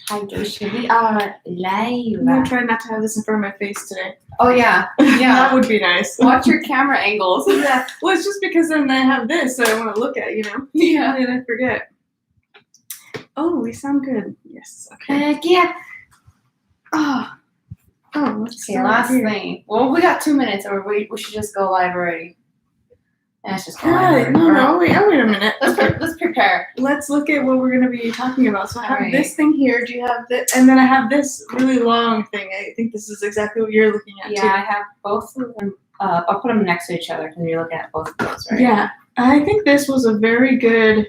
hydration. We are live. I'm gonna try not to have this in front of my face today. Oh yeah, That yeah. would be nice. Watch your camera angles. Yeah. Well, it's just because then I have this that I want to look at, Yeah. And I forget. Oh, we sound good. Yes. Okay. Heck yeah. Oh, let's Okay, start last here. thing. Well, we got 2 minutes, or we should just go live already. Let's just go live. Hi. No, wait a minute. Let's prepare. Let's look at what we're going to be talking about. So I have Alright. this thing here. Do you have this? And then I have this really long thing. I think this is exactly what you're looking at, Yeah, too. I have both of them. I'll put them next to each other because you're looking at both of those, right? Yeah. I think this was a very good,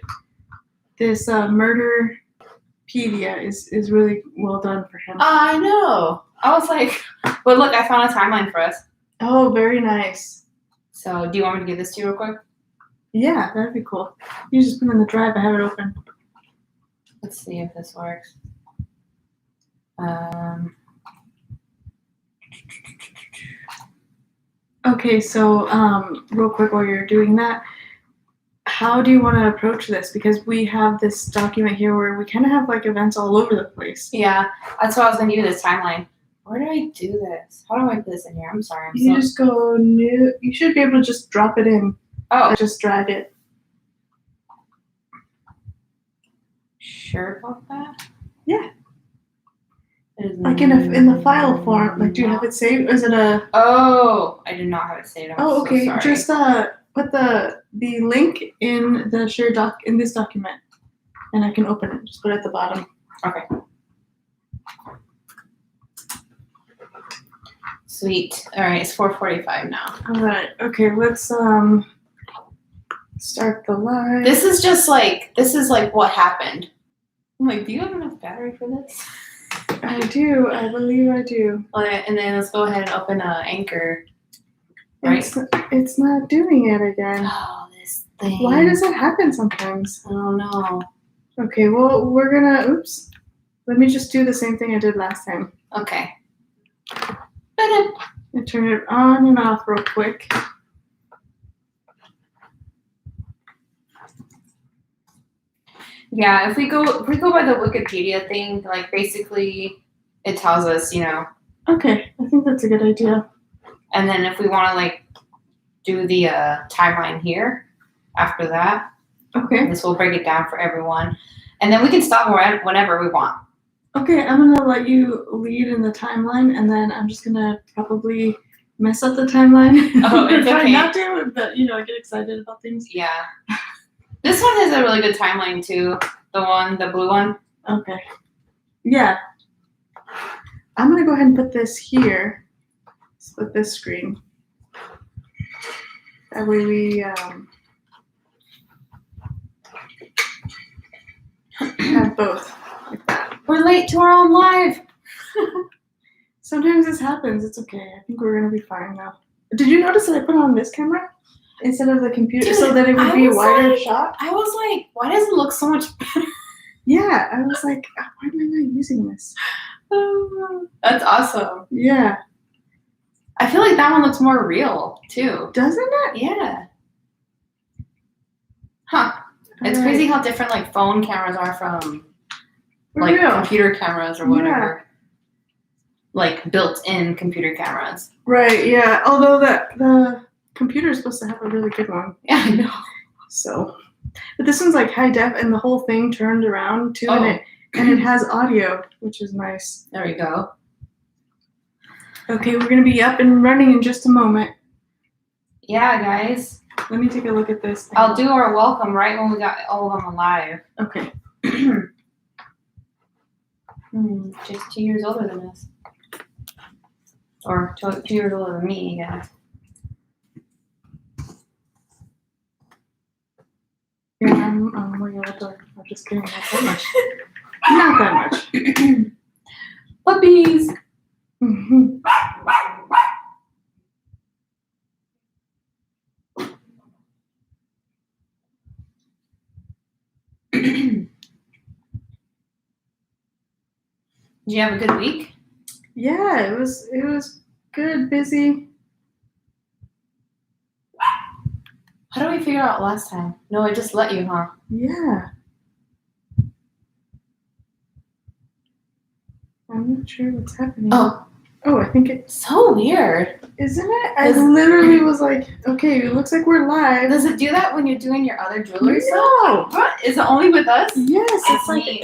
this Murderpedia is really well done for him. I know. I was like, but look, I found a timeline for us. Oh, very nice. So, do you want me to give this to you real quick? Yeah, that'd be cool. You just put it in the drive. I have it open. Let's see if this works. Okay, so real quick while you're doing that, how do you want to approach this? Because we have this document here where we kind of have like events all over the place. Yeah, that's what I was going to do, this timeline. Where do I do this? How do I put this in here? I'm sorry. You just go new. You should be able to just drop it in. Oh. Just drag it. Sure about that? Yeah. Like in the file form. Like, do you have it saved? Or is it a? Oh, I do not have it saved. I'm okay. so sorry. Just put the link in the shared doc in this document, and I can open it. Just put it at the bottom. Okay. Sweet. All right, it's 4:45 now. All right. Okay. Let's start the live. This is like what happened. I'm like, do you have enough battery for this? I do. I believe I do. And then let's go ahead and open Anchor. Right? It's not doing it again. Oh, this thing. Why does it happen sometimes? I don't know. Okay. Well, we're gonna. Oops. Let me just do the same thing I did last time. Okay. And turn it on and off real quick. Yeah, if we go by the Wikipedia thing, like basically it tells us, Okay, I think that's a good idea. And then if we want to like do the timeline here after that, okay, this will break it down for everyone, and then we can stop whenever we want. Okay, I'm gonna let you lead in the timeline, and then I'm just gonna probably mess up the timeline. Oh, it's try okay. not to, but I get excited about things. Yeah. This one has a really good timeline too. The blue one. Okay. Yeah. I'm gonna go ahead and put this here. Split this screen. That way we have both like that. We're late to our own live. Sometimes this happens. It's okay. I think we're gonna be fine now. Did you notice that I put on this camera instead of the computer, so that it would be a wider shot? I was like, why does it look so much better? Yeah, I was like, why am I not using this? Oh, that's awesome. Yeah. I feel like that one looks more real too. Doesn't it? Yeah. Huh. It's crazy how different like phone cameras are from like computer cameras or whatever. Yeah. Like built-in computer cameras. Right, yeah. Although the computer is supposed to have a really good one. Yeah, I know. So, but this one's like high def, and the whole thing turned around too, Oh. and it has audio, which is nice. There we go. Okay, we're gonna be up and running in just a moment. Yeah, guys. Let me take a look at this thing. I'll do our welcome right when we got all of them alive. Okay. Just 2 years older than us. Or 2 years older than me, I guess. Yeah, I'm way older. I'm just kidding. Not that much. Not that much. Puppies! Mm-hmm. Did you have a good week? Yeah, it was good, busy. How do we figure out last time? No, I just let you, huh? Yeah. I'm not sure what's happening. Oh, I think it's... so weird. Isn't it? I literally was like, okay, it looks like we're live. Does it do that when you're doing your other jewelry stuff? No. What? Is it only with us? Yes, That's it's like neat.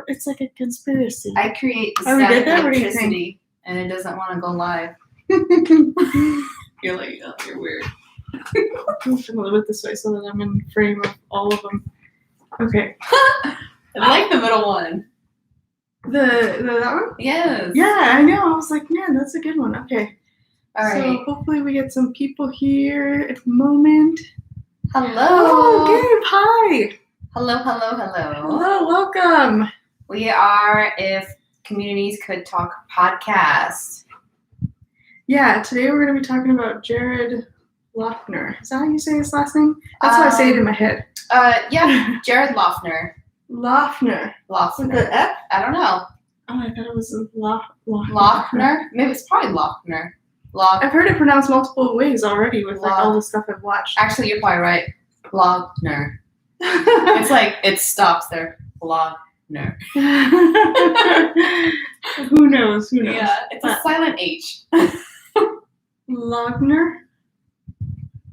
it's like a conspiracy. I create the Oh, we did static that? What do you electricity, and it doesn't want to go live. You're like, oh, you're weird. I'm just gonna live it this way so that I'm in frame of all of them. Okay. I like the middle one. The that one? Yes. Yeah, I know. I was like, man, that's a good one. Okay. All right. So hopefully we get some people here at the moment. Hello. Oh, Gabe, hi. Hello. Hello, welcome. We are If Communities Could Talk podcast. Yeah, today we're going to be talking about Jared Loughner. Is that how you say his last name? That's how I say it in my head. Yeah, Jared Loughner. Loughner. With the F? I don't know. Oh, I thought it was Loughner. Loughner? Maybe it's probably Loughner. I've heard it pronounced multiple ways already with like all the stuff I've watched. Actually, you're probably right. Loughner. It's like it stops there. Loughner. Who knows? Yeah, it's a silent H. Loughner.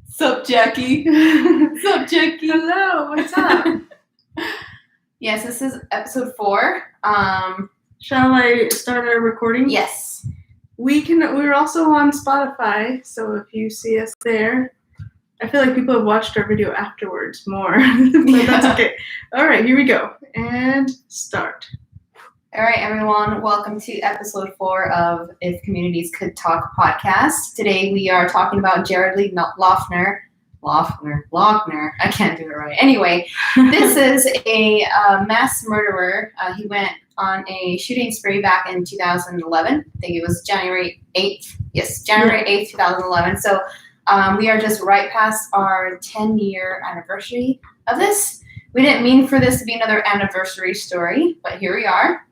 Sup, Jackie? Sup, Jackie? Hello, what's up? Yes, this is episode 4. Shall I start our recording? Yes. We're also on Spotify, so if you see us there, I feel like people have watched our video afterwards more, but that's okay. All right, here we go, and start. All right, everyone, welcome to episode 4 of If Communities Could Talk podcast. Today we are talking about Jared Lee Loughner. Loughner. I can't do it right. Anyway, this is a mass murderer. He went on a shooting spree back in 2011. I think it was January 8th. Yes, January 8th, 2011. So we are just right past our 10-year anniversary of this. We didn't mean for this to be another anniversary story, but here we are.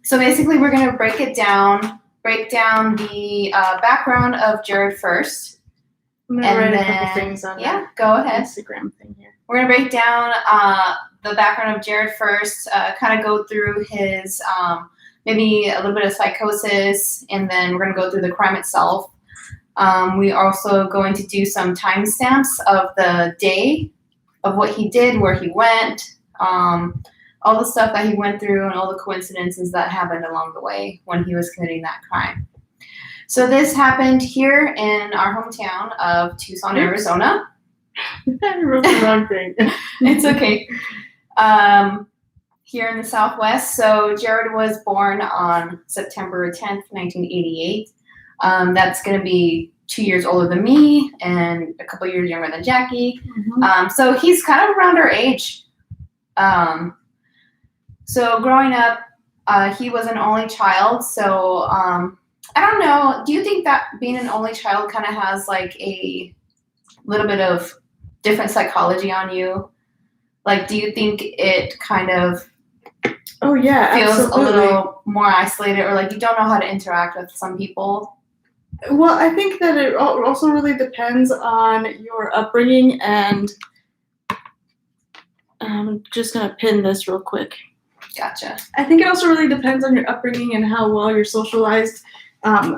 So basically we're going to break down the background of Jared first. I'm going to write a couple things on go ahead. Instagram thing here. We're going to break down the background of Jared first, kind of go through his maybe a little bit of psychosis, and then we're going to go through the crime itself. We are also going to do some timestamps of the day of what he did, where he went, all the stuff that he went through, and all the coincidences that happened along the way when he was committing that crime. So this happened here in our hometown of Tucson, Arizona. I wrote the wrong thing. It's okay. Here in the Southwest. So Jared was born on September 10th, 1988. That's going to be 2 years older than me and a couple years younger than Jackie. Mm-hmm. So he's kind of around our age. So growing up, he was an only child. So I don't know. Do you think that being an only child kind of has like a little bit of different psychology on you? Like, do you think it kind of feels absolutely. A little more isolated, or like you don't know how to interact with some people? Well, I think that it also really depends on your upbringing, and I'm just going to pin this real quick. Gotcha. I think it also really depends on your upbringing and how well you're socialized.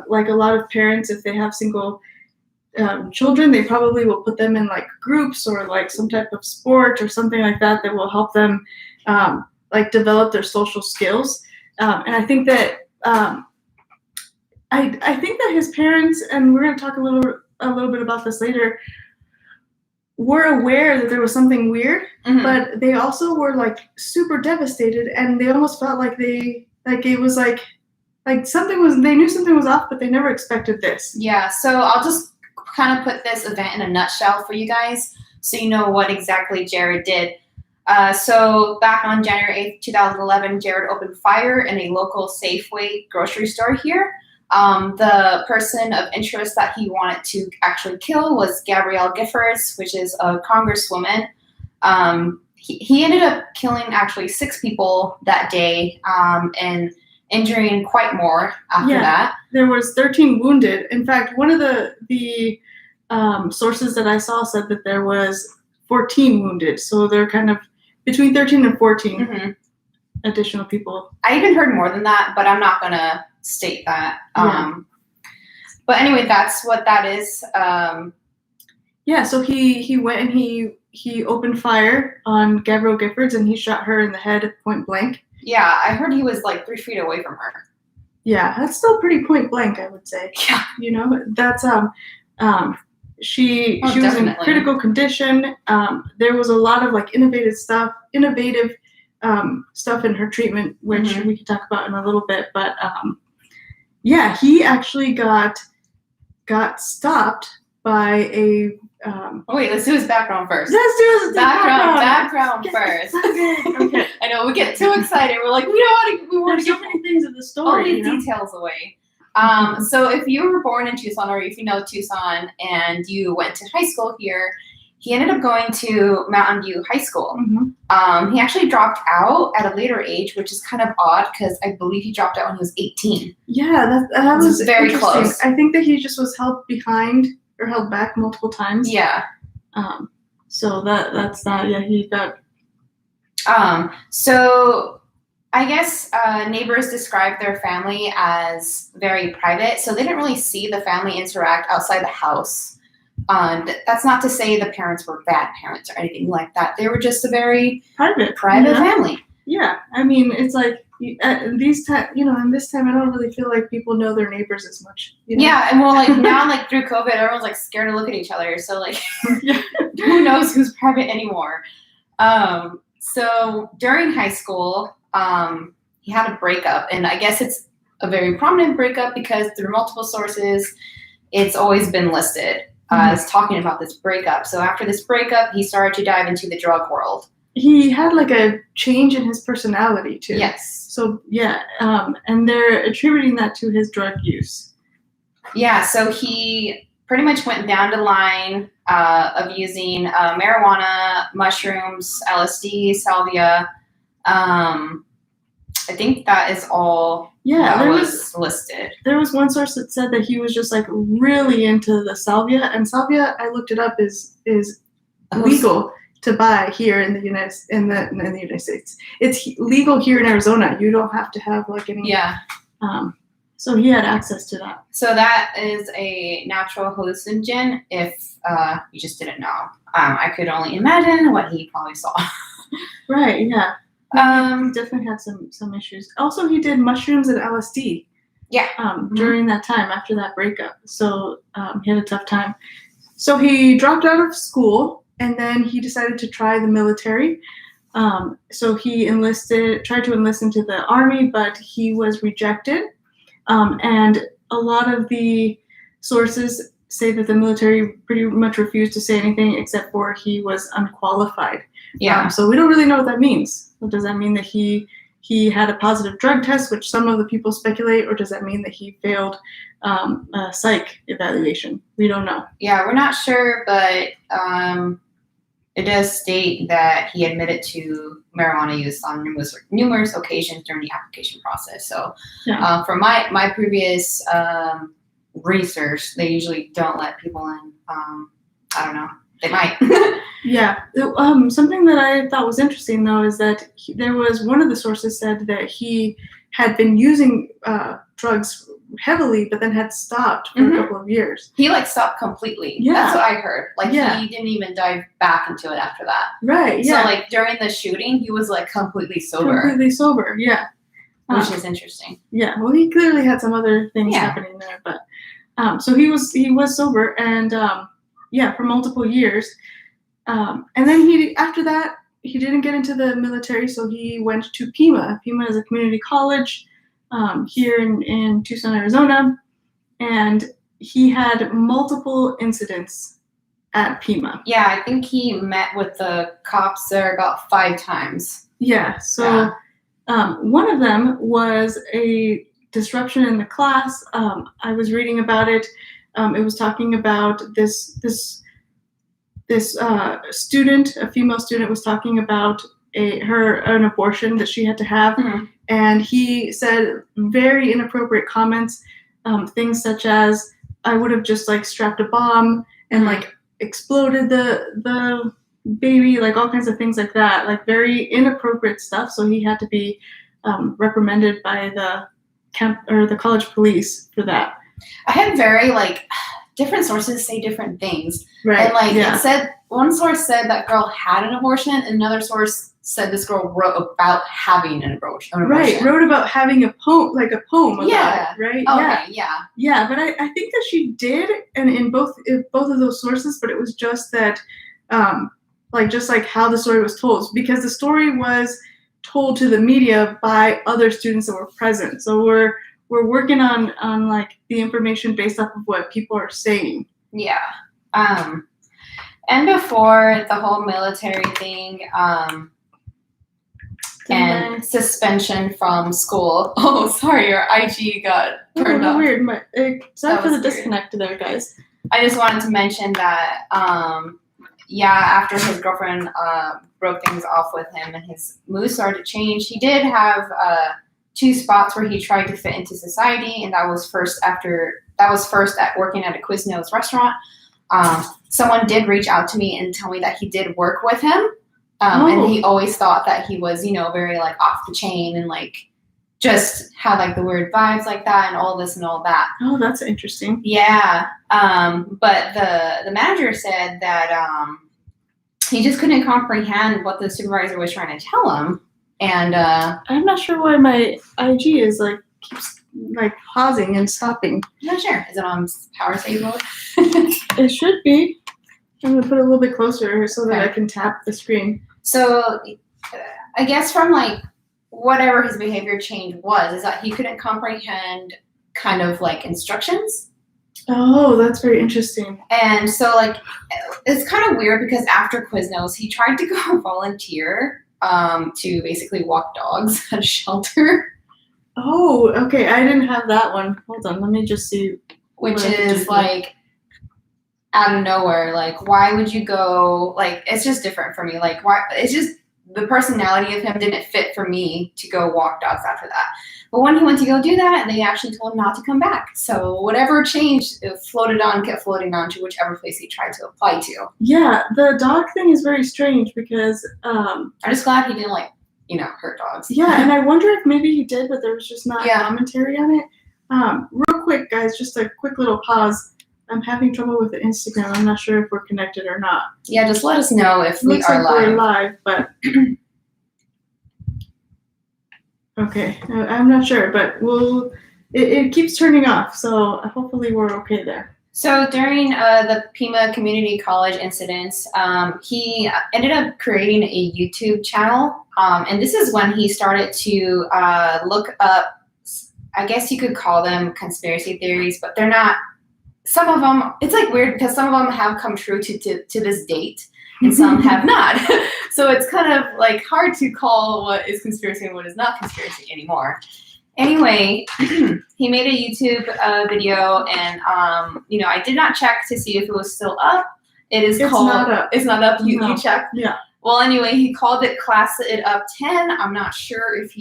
Like a lot of parents, if they have single children, they probably will put them in like groups or like some type of sport or something like that that will help them like develop their social skills. And I think that I think that his parents, and we're going to talk a little bit about this later, were aware that there was something weird, mm-hmm. but they also were like super devastated, and they almost felt like it was like they knew something was off, but they never expected this. Yeah, so I'll just kind of put this event in a nutshell for you guys so you know what exactly Jared did. So back on January 8th, 2011, Jared opened fire in a local Safeway grocery store here. The person of interest that he wanted to actually kill was Gabby Giffords, which is a congresswoman. He ended up killing actually 6 people that day, and injuring quite more after that. There was 13 wounded. In fact, one of the sources that I saw said that there was 14 wounded. So they're kind of between 13 and 14. additional people. I even heard more than that, but I'm not gonna state that. Yeah. But anyway, that's what that is. Yeah, so he went and he opened fire on Gabby Giffords, and he shot her in the head point blank. Yeah, I heard he was like 3 feet away from her. Yeah, that's still pretty point blank, I would say. Yeah. You know, that's she was definitely. in critical condition. There was a lot of like innovative stuff in her treatment, which we can talk about in a little bit. But yeah, he actually got stopped by a. Wait, let's do his background first. Let's do his background first. Okay. I know we get too excited. We're like, we want to There's get so many things in the all story. these details away. So if you were born in Tucson, or if you know Tucson, and you went to high school here, he ended up going to Mountain View High School. He actually dropped out at a later age, which is kind of odd because I believe he dropped out when he was 18. Yeah, that was very interesting. close. I think that he just was held back multiple times. Yeah. So that's that. Yeah, he got. So I guess neighbors described their family as very private, so they didn't really see the family interact outside the house. That's not to say the parents were bad parents or anything like that. They were just a very private family. Yeah, I mean, it's like in this time, I don't really feel like people know their neighbors as much. Yeah, and well, like now, like through COVID, everyone's like scared to look at each other. So like, who knows who's private anymore? So during high school, he had a breakup, and I guess it's a very prominent breakup because through multiple sources, it's always been listed as talking about this breakup. So after this breakup, he started to dive into the drug world. He had like a change in his personality too. Yes. So yeah, and they're attributing that to his drug use. Yeah. So he pretty much went down the line of using marijuana, mushrooms, LSD, salvia. I think that is all. Yeah, that was listed. There was one source that said that he was just like really into the salvia, and salvia, I looked it up, is legal to buy here in the United States. It's legal here in Arizona. You don't have to have like any. Yeah. So he had access to that. So that is a natural hallucinogen. If you just didn't know, I could only imagine what he probably saw. Right. Yeah. He definitely had some issues. Also, he did mushrooms and LSD. Yeah. During that time after that breakup, so he had a tough time. So he dropped out of school, and then he decided to try the military. So he tried to enlist into the army, but he was rejected. And a lot of the sources say that the military pretty much refused to say anything except for he was unqualified. Yeah. So we don't really know what that means. Does that mean that he had a positive drug test, which some of the people speculate, or does that mean that he failed a psych evaluation? We don't know. Yeah, we're not sure, but it does state that he admitted to marijuana use on numerous occasions during the application process. So from my previous research, they usually don't let people in. I don't know. They might. Yeah. Something that I thought was interesting, though, is that there was one of the sources said that he had been using drugs heavily, but then had stopped for a couple of years. He stopped completely. Yeah. That's what I heard. He didn't even dive back into it after that. Right. Yeah. So during the shooting, he was completely sober. Completely sober. Yeah. Which is interesting. Yeah. Well, he clearly had some other things happening there, but so he was sober, and for multiple years. And then after that, he didn't get into the military, so he went to Pima. Pima is a community college here in Tucson, Arizona, and he had multiple incidents at Pima. Yeah, I think he met with the cops there about 5 times. Yeah, so one of them was a disruption in the class. I was reading about it. It was talking about this student, a female student, was talking about an abortion that she had to have, and he said very inappropriate comments, things such as, "I would have just strapped a bomb and exploded the baby, like all kinds of things like that, like very inappropriate stuff. So he had to be reprimanded by the camp or the college police for that. I had very different sources say different things. Right. And yeah. it said one source said that girl had an abortion, and another source said this girl wrote about having an abortion. Right, wrote about having a poem about Yeah. it, right? Oh, yeah. okay, yeah. Yeah, but I think that she did, and in both of those sources, but it was just that, just like how the story was told, because the story was told to the media by other students that were present. So we're working on like the information based off of what people are saying. Yeah. And before the whole military thing, and suspension from school. Oh, sorry, your IG got turned off. Weird. Sorry for the disconnect there, guys. I just wanted to mention that, after his girlfriend broke things off with him and his mood started to change, he did have 2 spots where he tried to fit into society, and that was first at working at a Quiznos restaurant. Someone did reach out to me and tell me that he did work with him. And he always thought that he was, very off the chain and just had the weird vibes like that and all this and all that. Oh, that's interesting. Yeah. But the manager said that he just couldn't comprehend what the supervisor was trying to tell him. And I'm not sure why my IG is keeps pausing and stopping. I'm not sure. Is it on power save mode? It should be. I'm gonna put it a little bit closer so that I can tap the screen. So, I guess from whatever his behavior change was, is that he couldn't comprehend kind of instructions. Oh, that's very interesting. And so it's kind of weird because after Quiznos, he tried to go volunteer to basically walk dogs at a shelter. Oh, okay. I didn't have that one. Hold on, let me just see. Which is out of nowhere, why would you go, it's just different for me, why, it's just, the personality of him didn't fit for me to go walk dogs after that. But when he went to go do that, they actually told him not to come back. So whatever changed, it kept floating on to whichever place he tried to apply to. Yeah, the dog thing is very strange because, I'm just glad he didn't hurt dogs. Yeah, and I wonder if maybe he did, but there was just not commentary on it. Real quick, guys, just a quick little pause. I'm having trouble with the Instagram. I'm not sure if we're connected or not. Yeah, just let us know if we Looks are like live. We're live, but okay, I'm not sure, but it keeps turning off, so hopefully we're okay there. So during the Pima Community College incidents, he ended up creating a YouTube channel, and this is when he started to look up, I guess you could call them conspiracy theories, but they're not. Some of them, it's weird because some of them have come true to this date and some have not. So it's kind of hard to call what is conspiracy and what is not conspiracy anymore. Anyway, he made a YouTube video and, I did not check to see if it was still up. It's not up. It's not up. You checked? Yeah. Well, anyway, he called it Class It Up 10. I'm not sure if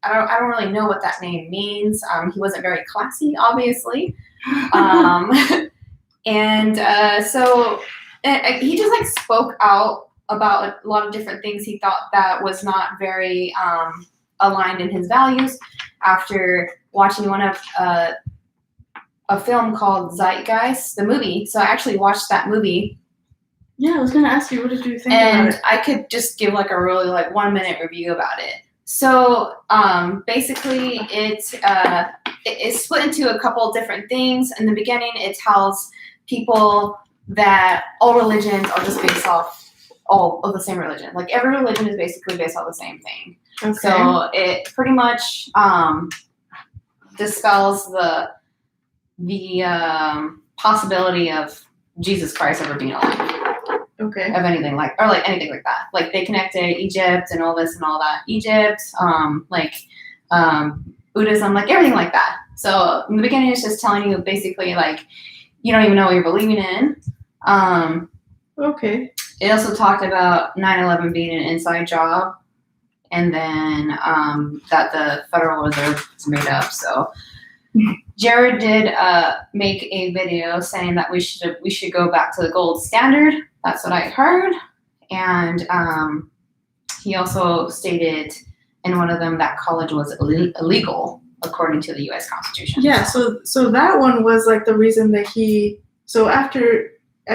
I don't really know what that name means. He wasn't very classy, obviously. So he just spoke out about a lot of different things he thought that was not very aligned in his values after watching one of a film called Zeitgeist, the movie. So I actually watched that movie. Yeah, I was gonna ask you, what did you think about it? And I could just give a really 1 minute review about it. So basically it's split into a couple different things. In the beginning, it tells people that all religions are just based off all of the same religion. Every religion is basically based off the same thing. Okay. So it pretty much dispels the possibility of Jesus Christ ever being alive. Okay. Of anything anything like that. They connected Egypt and all this and all that. Egypt, Buddhism, everything like that. So in the beginning, it's just telling you basically you don't even know what you're believing in. Okay. It also talked about 9/11 being an inside job, and then that the Federal Reserve is made up. So Jared did make a video saying that we should go back to the gold standard. That's what I heard. And he also stated in one of them that college was illegal according to the U.S. Constitution. Yeah, so that one was like the reason that after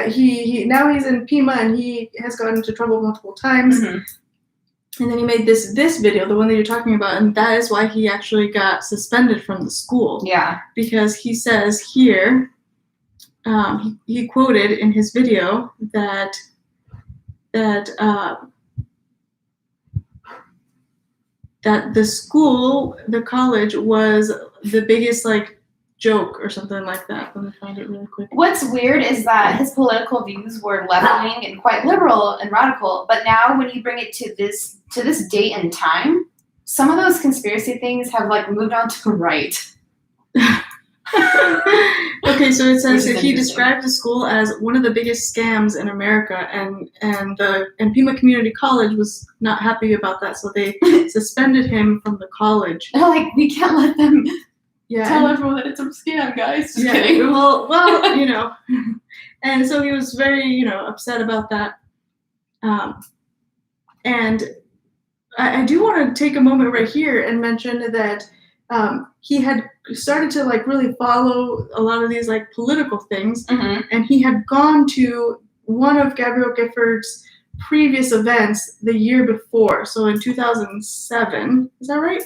he now he's in Pima and he has gotten into trouble multiple times. Mm-hmm. And then he made this video, the one that you're talking about, and that is why he actually got suspended from the school. Yeah. Because he says here, he quoted in his video that the college was the biggest like joke or something like that. Let me find it really quick. What's weird is that his political views were left-wing and quite liberal and radical, but now when you bring it to this date and time, some of those conspiracy things have like moved on to the right. Okay, so it says that he described the school as one of the biggest scams in America, and Pima Community College was not happy about that, so they suspended him from the college. They're like, we can't let them tell and, everyone that it's a scam, guys. Just yeah, kidding. Well, you know, and so he was very, upset about that. And I do want to take a moment right here and mention that he had started to like really follow a lot of these like political things, and he had gone to one of Gabrielle Giffords' previous events the year before, so in 2007. Is that right?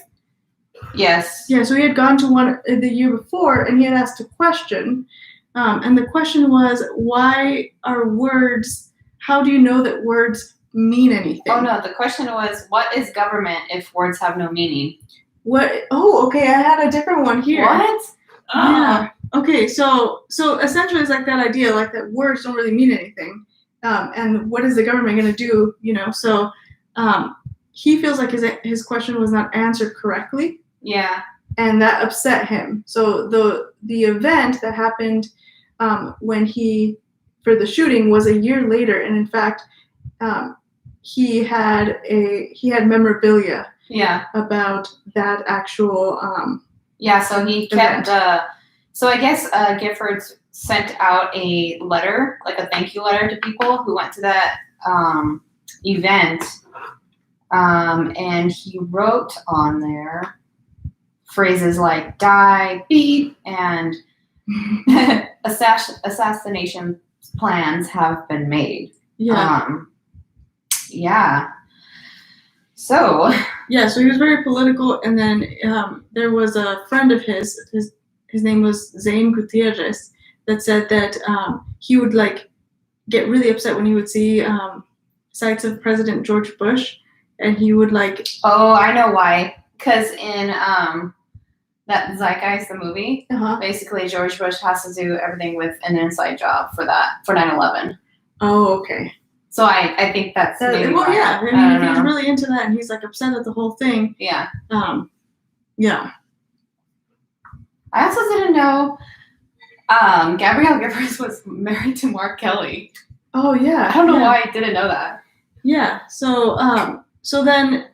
Yes. Yeah, so he had gone to one the year before, and he had asked a question, and the question was, why are words, how do you know that words mean anything? Oh no, the question was, what is government if words have no meaning? What? Oh, okay, I had a different one here. What? Yeah. Okay, so essentially it's like that idea, like that words don't really mean anything, and what is the government going to do? So he feels like his question was not answered correctly. Yeah. And that upset him. So the event that happened when for the shooting was a year later, and in fact, he had memorabilia. Yeah. About that actual. Yeah. So he kept. So I guess Giffords sent out a letter, like a thank you letter to people who went to that event, and he wrote on there phrases like "die, beat," and assassination plans have been made. Yeah. Yeah. So. Yeah, so he was very political, and then there was a friend of his name was Zane Gutierrez, that said that he would like get really upset when he would see sites of President George Bush, and he would like. Oh, I know why. Because in that Zeitgeist, the movie, basically George Bush has to do everything with an inside job for 9/11. Oh, okay. So I think that's maybe well, why. yeah. I mean, if he's really into that and he's like upset at the whole thing. Yeah. Yeah. I also didn't know Gabrielle Giffords was married to Mark Kelly. Oh yeah. I don't know why I didn't know that. Yeah. So then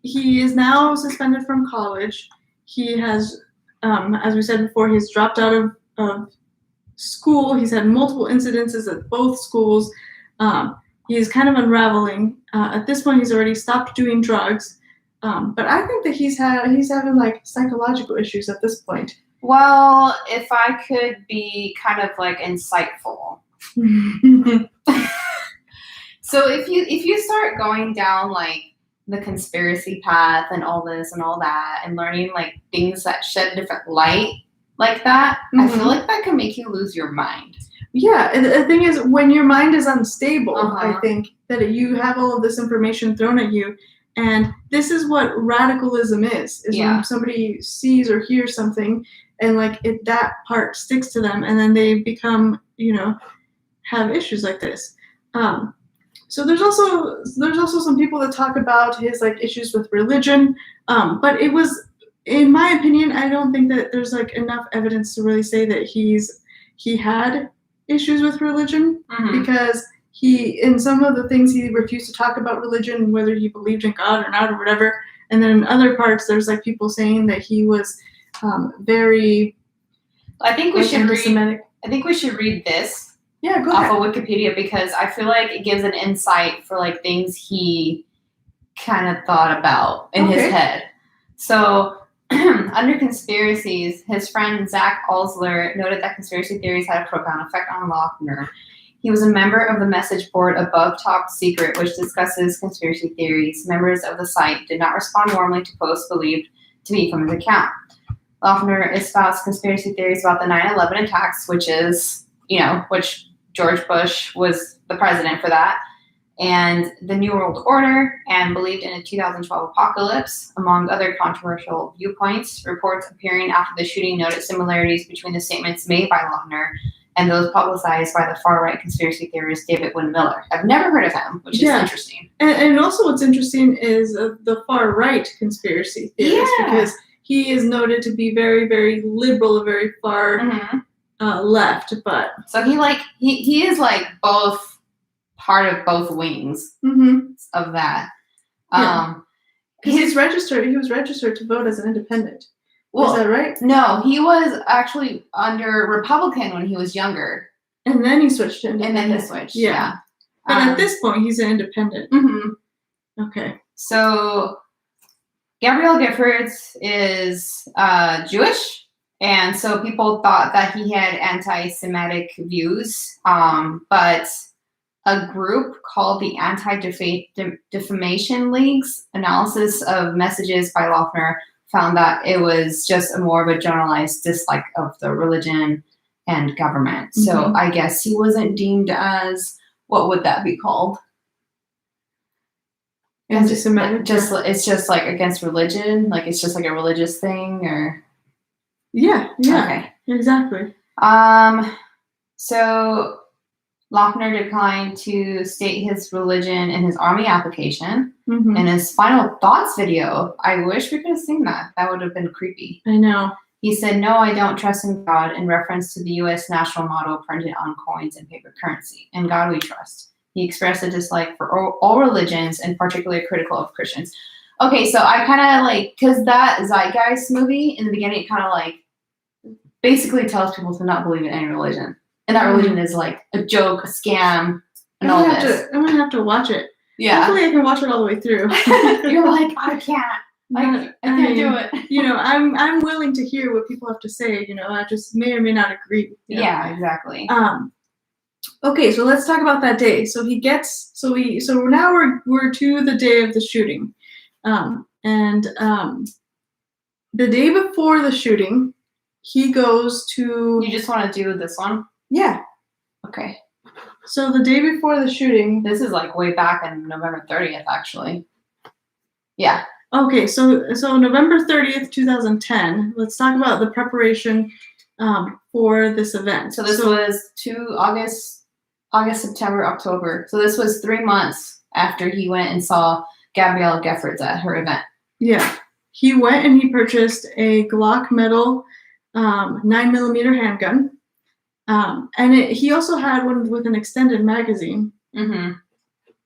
he is now suspended from college. He has, as we said before, he's dropped out of school. He's had multiple incidences at both schools. He's kind of unraveling. At this point, he's already stopped doing drugs. But I think that he's having like psychological issues at this point. Well, if I could be kind of like insightful. So if you start going down like the conspiracy path and all this and all that, and learning like things that shed a different light like that, I feel like that can make you lose your mind. Yeah, and the thing is, when your mind is unstable, I think that you have all of this information thrown at you, and this is what radicalism is when somebody sees or hears something, and like that part sticks to them, and then they become, have issues like this. So there's also some people that talk about his like issues with religion, but it was, in my opinion, I don't think that there's like enough evidence to really say that he had issues with religion, because in some of the things he refused to talk about religion, whether he believed in God or not or whatever, and then in other parts there's like people saying that he was very I think we should anti-Semitic. I think we should read this Yeah, go off ahead. of Wikipedia because I feel like it gives an insight for like things he kind of thought about in his head. So under conspiracies, his friend Zach Alsler noted that conspiracy theories had a profound effect on Loughner. He was a member of the message board Above Top Secret, which discusses conspiracy theories. Members of the site did not respond warmly to posts believed to be from his account. Loughner espoused conspiracy theories about the 9/11 attacks, which George Bush was the president for that, and the New World Order, and believed in a 2012 apocalypse, among other controversial viewpoints. Reports appearing after the shooting noted similarities between the statements made by Loughner and those publicized by the far-right conspiracy theorist David Wynn Miller. I've never heard of him, which is interesting. And also what's interesting is the far-right conspiracy theorist, because he is noted to be very, very liberal, very far left. But so he is like both part of both wings of that. Because he was registered to vote as an independent. Well, is that right? No, he was actually under Republican when he was younger. And then he switched to independent. And then he switched, yeah. But at this point, he's an independent. Okay. So Gabrielle Giffords is Jewish, and so people thought that he had anti-Semitic views, but a group called the Anti-Defamation League's analysis of messages by Loughner found that it was just more of a generalized dislike of the religion and government. So I guess he wasn't deemed as, what would that be called? Anti-Semitic? It's just like against religion? Like it's just like a religious thing, or? Yeah, Okay. Exactly. So Loughner declined to state his religion in his Army application. In his final thoughts video, I wish we could have seen that. That would have been creepy. I know. He said, "No, I don't trust in God," in reference to the U.S. national motto printed on coins and paper currency. "In God we trust." He expressed a dislike for all religions and particularly critical of Christians. Okay, so I kind of like, because that Zeitgeist movie, in the beginning, it kind of like basically tells people to not believe in any religion. And that religion is like a joke, a scam, and all this. I'm going to have to watch it. Yeah. Hopefully I can watch it all the way through. You're like, I can't. I can't do it. I'm willing to hear what people have to say. I just may or may not agree. Yeah, exactly. Okay, so let's talk about that day. So now we're to the day of the shooting. The day before the shooting, he goes to... You just want to do this one? Yeah. Okay. So the day before the shooting... This is like way back on November 30th, actually. Yeah. Okay, so November 30th, 2010. Let's talk about the preparation for this event. So this was August, September, October. So this was 3 months after he went and saw Gabrielle Giffords at her event. Yeah. He went and he purchased a Glock metal 9mm handgun. And he also had one with an extended magazine.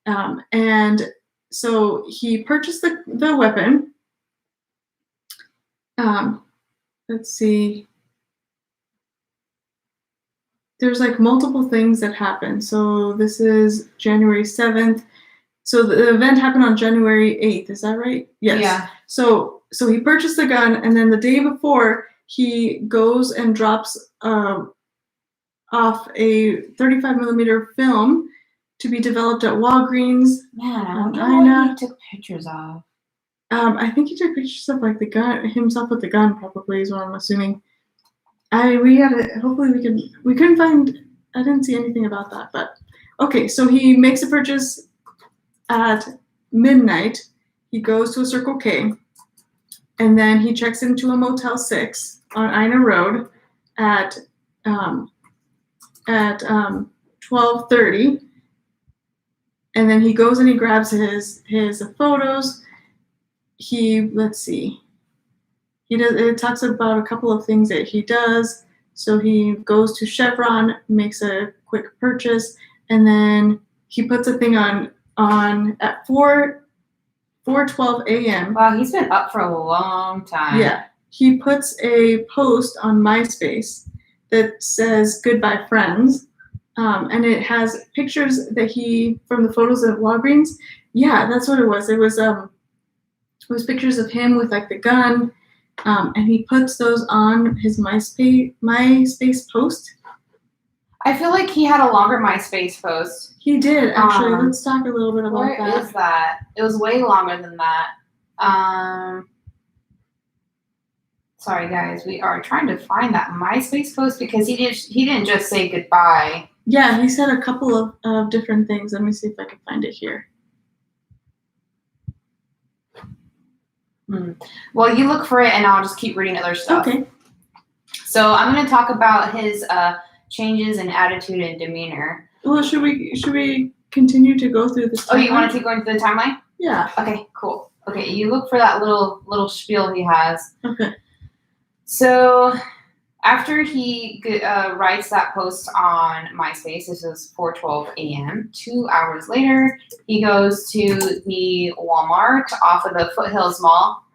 And so he purchased the weapon. Let's see. There's like multiple things that happened. So this is January 7th. So the event happened on January 8th. Is that right? Yes. Yeah. So he purchased the gun, and then the day before, he goes and drops off a 35mm film to be developed at Walgreens. Man, I wonder what he took pictures of. I think he took pictures of like the gun himself with the gun, probably is what I'm assuming. Hopefully we couldn't find. I didn't see anything about that, but okay. So he makes a purchase at midnight. He goes to a Circle K, and then he checks into a Motel 6 on Ina Road at 12:30, and then he goes and he grabs his photos. Let's see. It talks about a couple of things that he does. So he goes to Chevron, makes a quick purchase, and then he puts a thing on at 4:12 a.m. Wow, he's been up for a long time. Yeah. He puts a post on MySpace that says "Goodbye, friends," And it has pictures that from the photos at Walgreens. Yeah, that's what it was. It was pictures of him with like the gun, and he puts those on his MySpace post. I feel like he had a longer MySpace post. He did, actually. Let's talk a little bit about that. Where is that? It was way longer than that. Sorry, guys. We are trying to find that MySpace post because he didn't just say goodbye. Yeah, he said a couple of different things. Let me see if I can find it here. Well, you look for it, and I'll just keep reading other stuff. Okay. So I'm going to talk about his changes in attitude and demeanor. Well, should we continue to go through this timeline? Oh, you want to keep going through the timeline? Yeah. Okay, cool. Okay, you look for that little spiel he has. Okay. So after he writes that post on MySpace, this is 4:12 a.m., 2 hours later, he goes to the Walmart off of the Foothills Mall.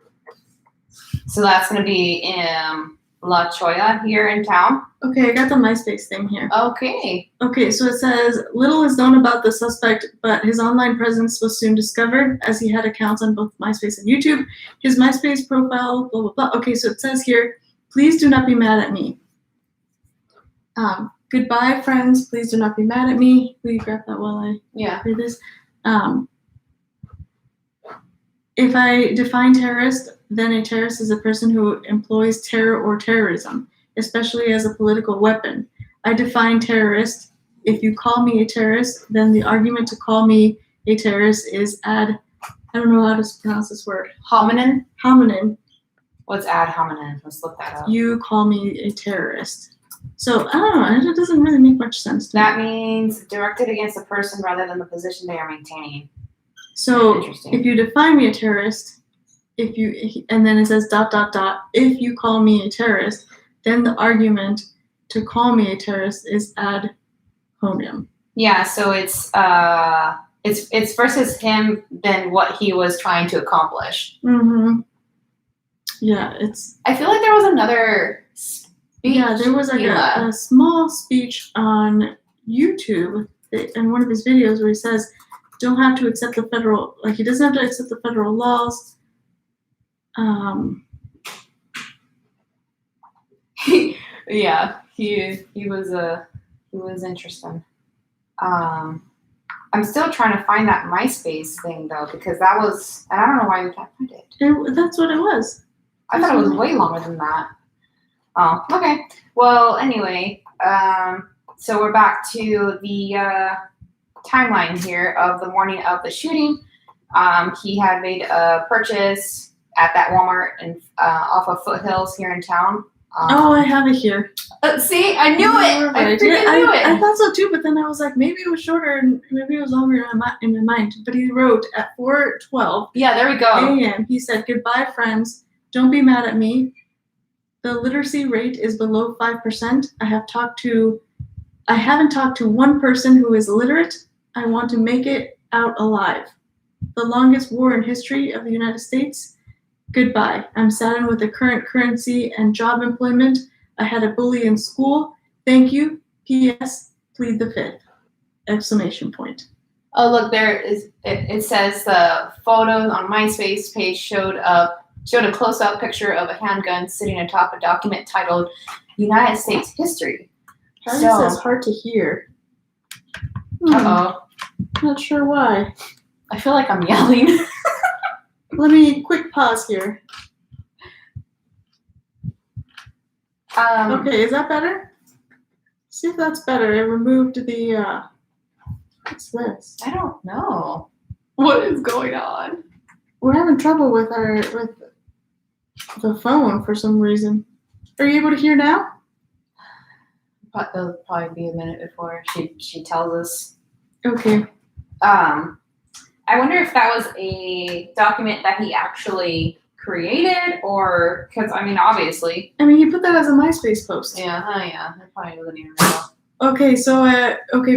So that's going to be in La Cholla here in town. Okay, I got the MySpace thing here. Okay. Okay, so it says, little is known about the suspect, but his online presence was soon discovered as he had accounts on both MySpace and YouTube. His MySpace profile, blah, blah, blah. Okay, so it says here, please do not be mad at me. Goodbye, friends. Please do not be mad at me. Will you grab that while I read this? If I define terrorist, then a terrorist is a person who employs terror or terrorism, especially as a political weapon. I define terrorist. If you call me a terrorist, then the argument to call me a terrorist is I don't know how to pronounce this word. Hominin? Hominin. What's ad hominem? Let's look that up. You call me a terrorist. So, I don't know. It doesn't really make much sense to me. That means directed against a person rather than the position they are maintaining. So, if you define me a terrorist, and then it says ... if you call me a terrorist, then the argument to call me a terrorist is ad hominem. Yeah, so it's versus him than what he was trying to accomplish. Mm-hmm. Yeah, I feel like there was another speech. Yeah, there was like a small speech on YouTube in one of his videos where he says, don't have to accept the federal, like he doesn't have to accept the federal laws. Yeah, he was interesting. I'm still trying to find that MySpace thing though, because that was, and I don't know why we can't find it. That's what it was. I thought it was way longer than that. Oh, okay. Well, anyway, so we're back to the timeline here of the morning of the shooting. He had made a purchase at that Walmart and off of Foothills here in town. I have it here. See, I knew it. I freaking knew it. I thought so too, but then I was like, maybe it was shorter and maybe it was longer in my mind. But he wrote at 4:12. Yeah, there we go. A.m. He said, "Goodbye, friends. Don't be mad at me. The literacy rate is below 5%. I haven't talked to one person who is literate. I want to make it out alive. The longest war in history of the United States. Goodbye. I'm saddened with the current currency and job employment. I had a bully in school. Thank you. P.S. Plead the fifth." Exclamation point. Oh, look, there is. It says the photos on MySpace page showed a close-up picture of a handgun sitting atop a document titled "United States History." Charlie says hard to hear. Uh-oh. Not sure why. I feel like I'm yelling. Let me quick pause here. Okay, is that better? See if that's better. I removed the, what's this? I don't know. What is going on? We're having trouble with the phone for some reason. Are you able to hear now? It'll probably be a minute before she tells us. Okay. I wonder if that was a document that he actually created, or because I mean, obviously. I mean, he put that as a MySpace post. Yeah. That probably wasn't even real. Okay, so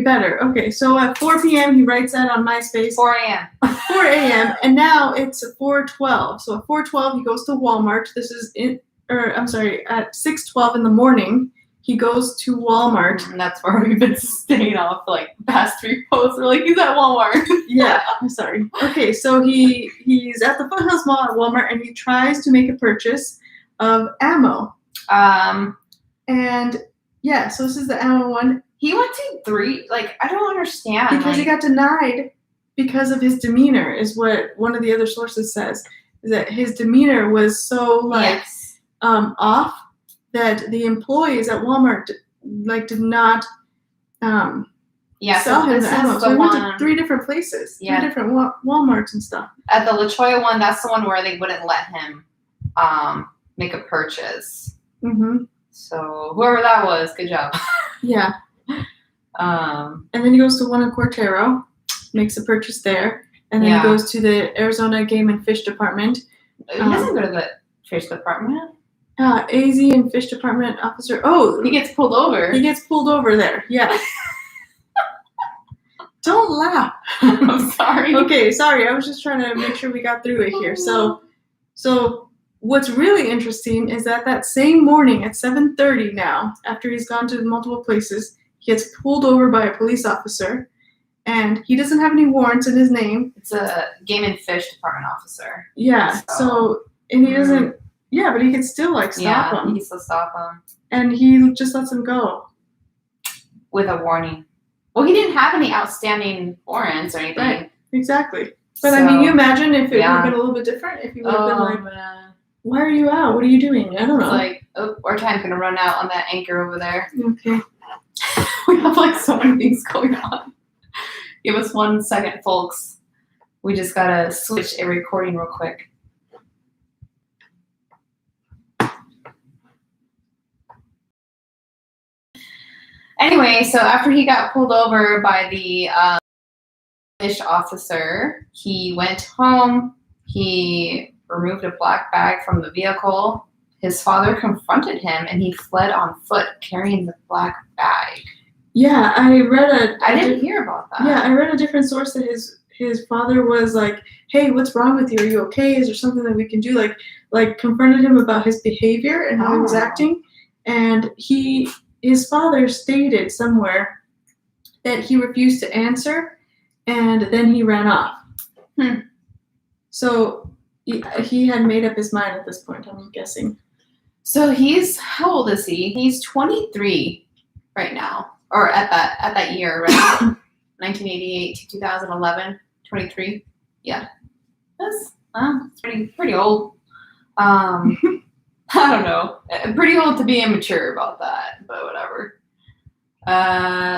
better. Okay, so at 4 p.m. he writes that on MySpace. 4 a.m. 4 a.m. and now it's 4:12. So at 4:12 he goes to Walmart. This is at 6:12 in the morning. he goes to Walmart. And that's where we've been staying off for like the past 3 posts. We're like, he's at Walmart. Yeah, I'm sorry. Okay, so he's at the Foothills Mall at Walmart, and he tries to make a purchase of ammo. And yeah, so this is the ammo one. He went to 3. Like, I don't understand. Because he got denied because of his demeanor, is what one of the other sources says. Is that his demeanor was so off that the employees at Walmart did not sell him the ammo. So he went to 3 different places, 3 different Walmarts and stuff. At the La Cholla one, that's the one where they wouldn't let him make a purchase. Mm-hmm. So whoever that was, good job. Yeah. And then he goes to one in Cortero, makes a purchase there, and then he goes to the Arizona Game and Fish Department. He doesn't go to the fish department. AZ and Fish Department officer. Oh, he gets pulled over. He gets pulled over there. Yeah. Don't laugh. I'm sorry. Okay, sorry. I was just trying to make sure we got through it here. So what's really interesting is that same morning at 7:30 now, after he's gone to multiple places, he gets pulled over by a police officer, and he doesn't have any warrants in his name. It's a Game and Fish Department officer. Yeah. So and he doesn't. Yeah, but he can still stop him. He can still stop him. And he just lets him go. With a warning. Well, he didn't have any outstanding warrants or anything. Right. Exactly. But I mean, you imagine if it would have been a little bit different, if he would have been like, why are you out? What are you doing? I don't know. Like, our time's going to run out on that anchor over there. Okay. We have so many things going on. Give us 1 second, folks. We just got to switch a recording real quick. Anyway, so after he got pulled over by the fish officer, he went home. He removed a black bag from the vehicle. His father confronted him, and he fled on foot carrying the black bag. Yeah, I didn't hear about that. Yeah, I read a different source that his father was like, "Hey, what's wrong with you? Are you okay? Is there something that we can do?" Like confronted him about his behavior and how he was acting, and his father stated somewhere that he refused to answer, and then he ran off. So he had made up his mind at this point, I'm guessing. So how old is he? He's 23 right now, or at that year, right? 1988 to 2011, 23. Yeah, that's pretty old. I don't know. Pretty old to be immature about that, but whatever.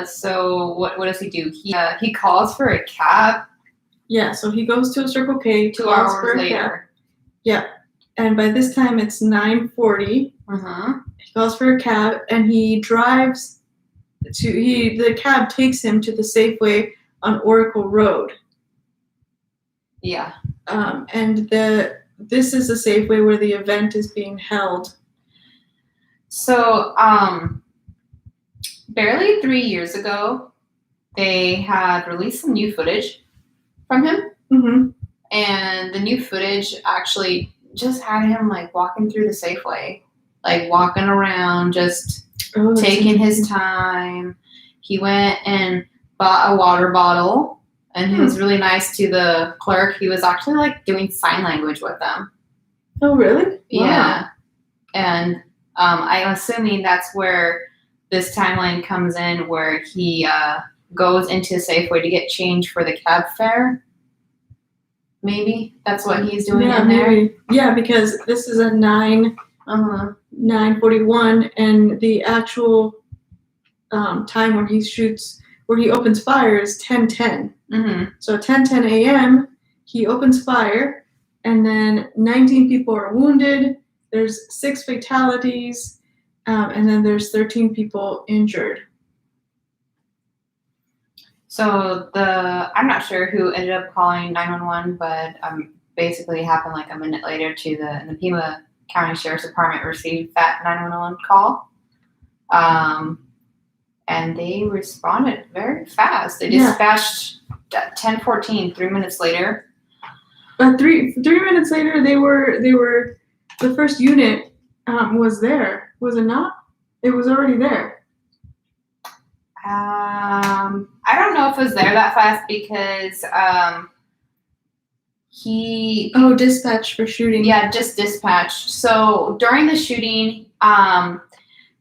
So what does he do? He calls for a cab. Yeah, so he goes to a Circle K 2 hours later. Yeah, and by this time it's 9:40. He calls for a cab, and he drives the cab takes him to the Safeway on Oracle Road. Yeah. And this is a Safeway where the event is being held. So, barely 3 years ago, they had released some new footage from him. Mm-hmm. And the new footage actually just had him walking through the Safeway, walking around, just taking his time. He went and bought a water bottle, and he was really nice to the clerk. He was actually doing sign language with them. Oh, really? Yeah. Wow. And I'm assuming that's where this timeline comes in, where he goes into Safeway to get change for the cab fare. Maybe that's what he's doing in there. Maybe. Yeah, because this is at 9:41, and the actual time where he opens fire is 10:10. So at 10:10 a.m. he opens fire, and then 19 people are wounded. There's 6 fatalities, and then there's 13 people injured. So I'm not sure who ended up calling 911, but basically happened a minute later to the Pima County Sheriff's Department received that 911 call. And they responded very fast. They dispatched at 10:14, 3 minutes later. But 3 minutes later, they were the first unit was there, was it not? It was already there. I don't know if it was there that fast because he dispatch for shooting. Yeah, just dispatched. So during the shooting,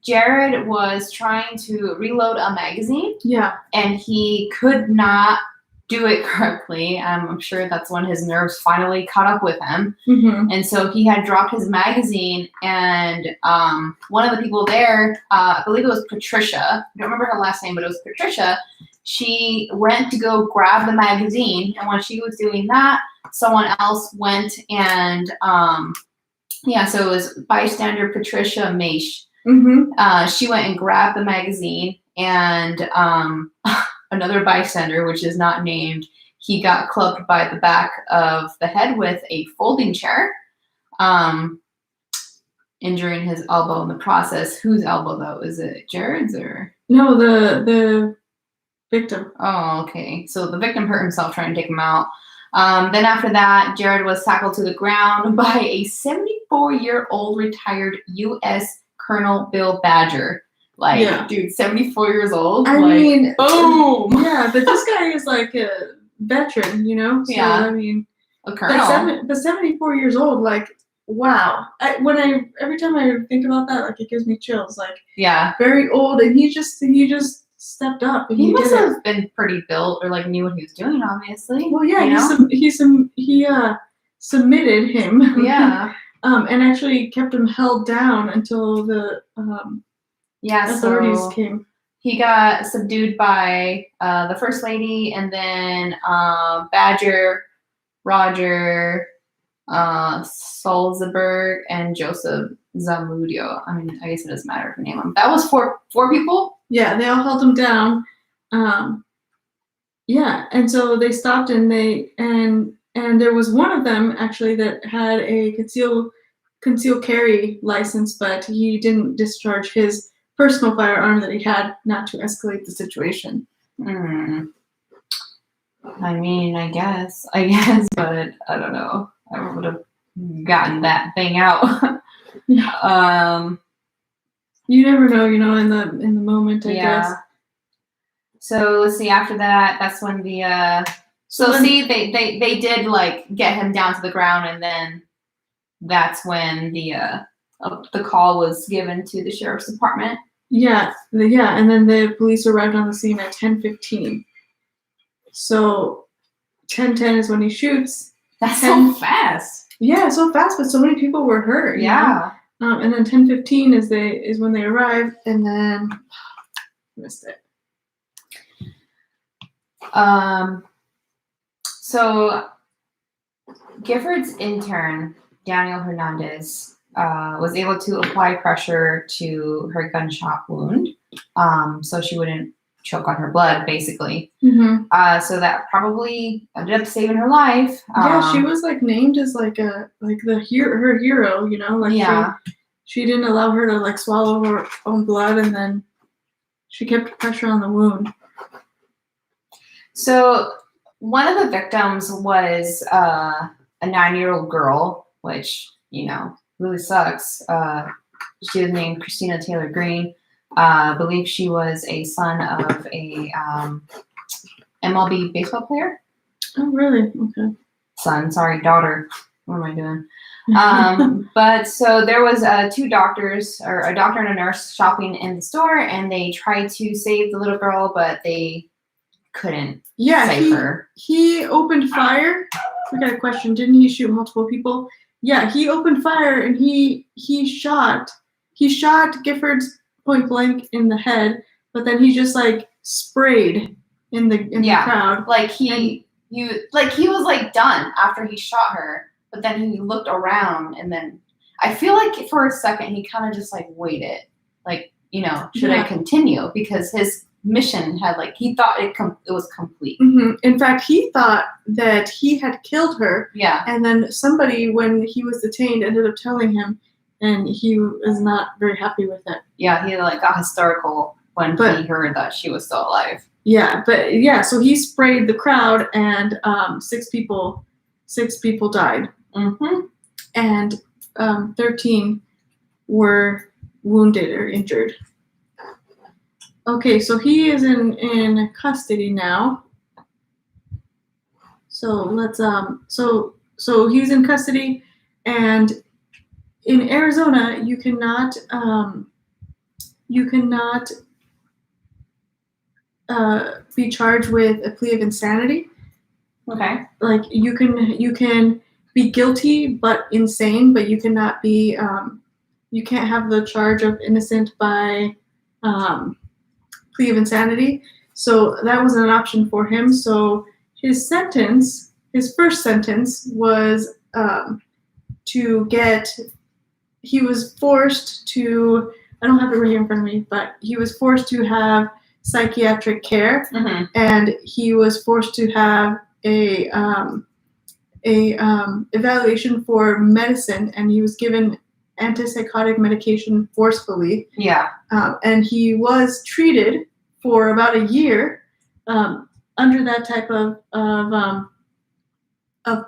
Jared was trying to reload a magazine. Yeah. And he could not do it correctly. I'm sure that's when his nerves finally caught up with him. Mm-hmm. And so he had dropped his magazine, and one of the people there, I believe it was Patricia, I don't remember her last name, but it was Patricia, she went to go grab the magazine, and when she was doing that, someone else went and, so it was bystander Patricia Maish. Mm-hmm. She went and grabbed the magazine, and another bystander, which is not named, he got clubbed by the back of the head with a folding chair, injuring his elbow in the process. Whose elbow, though? Is it Jared's or? No, the victim. Oh, okay. So the victim hurt himself trying to take him out. Then after that, Jared was tackled to the ground by a 74-year-old retired U.S. Colonel Bill Badger. Dude, 74 years old. I mean, boom. Yeah, but this guy is like a veteran, you know. So, yeah. I mean, a colonel. But 74 years old, like, wow. Every time I think about that, like, it gives me chills. Like, yeah, very old, and he just stepped up. And he must have been pretty built, or like knew what he was doing, obviously. Well, yeah, he submitted him. Yeah. And actually kept him held down until the authorities came. He got subdued by the First Lady, and then Badger, Roger, Salzberg, and Joseph Zamudio. I mean, I guess it doesn't matter if you name them. That was four people? Yeah, they all held him down. And so they stopped, and there was one of them actually that had a conceal carry license, but he didn't discharge his personal firearm that he had, not to escalate the situation. I mean, I guess, but I don't know. I would have gotten that thing out. You never know, in the moment, I guess. So let's see. After that, that's when the they did like get him down to the ground, and then that's when the call was given to the sheriff's department. Yeah, and then the police arrived on the scene at 10:15. So 10:10 is when he shoots. That's so fast. Yeah, so fast, but so many people were hurt. Yeah. And then 10:15 is when they arrived, and then missed it. So Gifford's intern, Daniel Hernandez, was able to apply pressure to her gunshot wound, so she wouldn't choke on her blood, basically. Mm-hmm. So that probably ended up saving her life. Yeah, she was like named as her hero, like yeah. She didn't allow her to like swallow her own blood, and then she kept pressure on the wound. So one of the victims was a 9-year-old girl, which, really sucks. She was named Christina Taylor Green. I believe she was a son of a MLB baseball player. Oh, really? Okay. Daughter. What am I doing? But so there was two doctors, or a doctor and a nurse, shopping in the store, and they tried to save the little girl, but they couldn't save her. He opened fire. We got a question. Didn't he shoot multiple people? Yeah, he opened fire, and he shot Giffords point blank in the head, but then he just like sprayed in the crowd. Like he was like done after he shot her, but then he looked around, and then I feel like for a second he kind of just like waited, like, should I continue, because his mission had he thought it was complete. Mm-hmm. In fact, he thought that he had killed her. Yeah. And then somebody, when he was detained, ended up telling him, and he was not very happy with it. Yeah, he got hysterical when he heard that she was still alive. Yeah, so he sprayed the crowd, and 6 people died. Mm-hmm. And 13 were wounded or injured. Okay, so he is in custody now. So let's so he's in custody, and in Arizona you cannot be charged with a plea of insanity. Okay. Like you can be guilty but insane, but you cannot be you can't have the charge of innocent by plea of insanity. So that was an option for him. So his first sentence was he was forced to, I don't have it right here in front of me, but he was forced to have psychiatric care, and he was forced to have a evaluation for medicine, and he was given antipsychotic medication forcefully. Yeah. And he was treated for about a year under that type of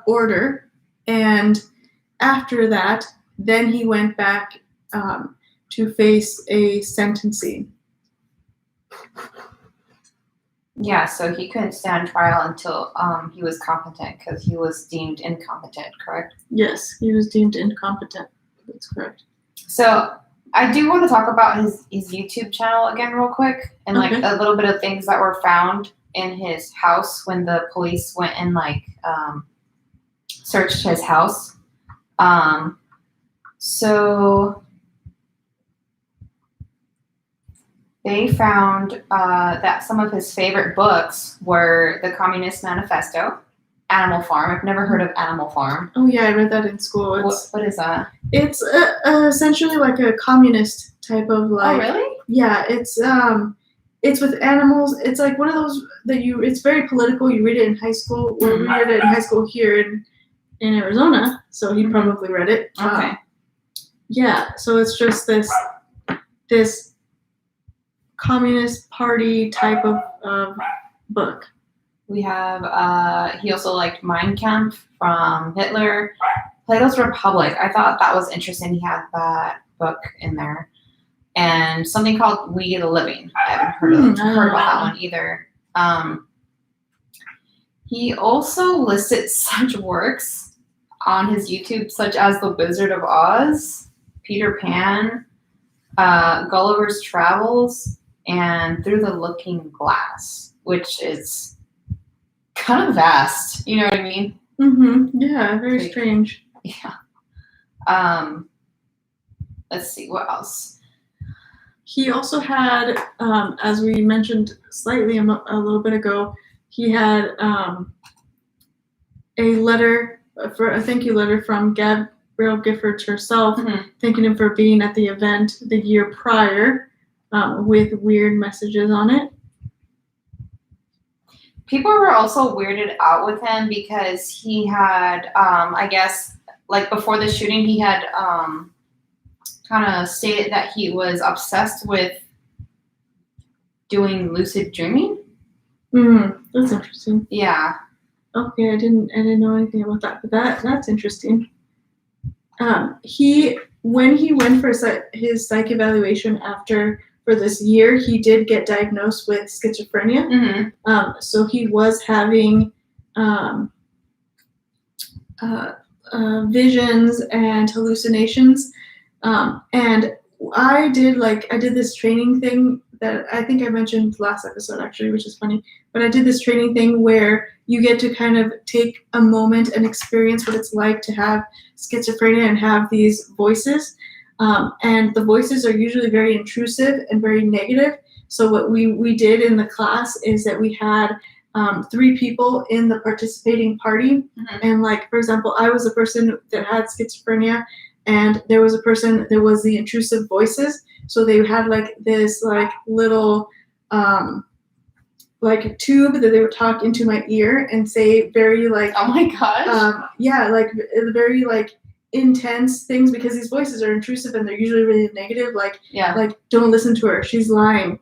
order, and after that, then he went back to face a sentencing. Yeah, so he couldn't stand trial until he was competent because he was deemed incompetent, correct? Yes, he was deemed incompetent. That's correct. So I do want to talk about his YouTube channel again real quick, and like Okay. a little bit of things that were found in his house when the police went and like searched his house. So they found that some of his favorite books were The Communist Manifesto, Animal Farm. I've never heard of Animal Farm. Oh yeah, I read that in school. What is that? It's essentially like a communist type of like. Oh really? Yeah, it's with animals. It's like one of those that it's very political. You read it in high school. Well, we read it in high school here in Arizona, so he probably read it. Okay. Yeah, so it's just this communist party type of book. We have, he also liked Mein Kampf from Hitler, Plato's Republic. I thought that was interesting. He had that book in there. And something called We the Living. I haven't heard about that one either. He also listed such works on his YouTube, such as The Wizard of Oz, Peter Pan, Gulliver's Travels, and Through the Looking Glass, which is kind of vast. You know what I mean? Yeah, very strange. Yeah. Let's see, what else? He also had, as we mentioned slightly a little bit ago, he had a thank you letter from Gabby Giffords herself, thanking him for being at the event the year prior, with weird messages on it. People were also weirded out with him because he had, I guess, like before the shooting, he had kind of stated that he was obsessed with doing lucid dreaming. That's interesting. Yeah. Okay, I didn't know anything about that, but that's interesting. When he went for his psych evaluation for this year, he did get diagnosed with schizophrenia. So he was having visions and hallucinations. And I did this training thing that I think I mentioned last episode actually, which is funny, but I did this training thing where you get to kind of take a moment and experience what it's like to have schizophrenia and have these voices. And the voices are usually very intrusive and very negative. So what we did in the class is that we had 3 people in the participating party. And like, for example, I was a person that had schizophrenia, and there was the intrusive voices. So they had like this like little like tube that they would talk into my ear and say very like, oh my gosh, like very like intense things, because these voices are intrusive and they're usually really negative. Like, like, don't listen to her, she's lying.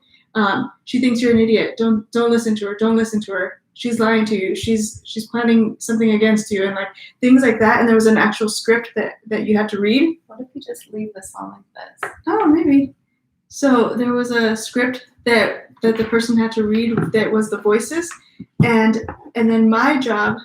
She thinks you're an idiot. Don't listen to her. Don't listen to her. she's lying to you, she's planning something against you, and like things like that. And there was an actual script that you had to read. What if you just leave this on like this? Oh, maybe. So there was a script that the person had to read that was the voices, and then my job.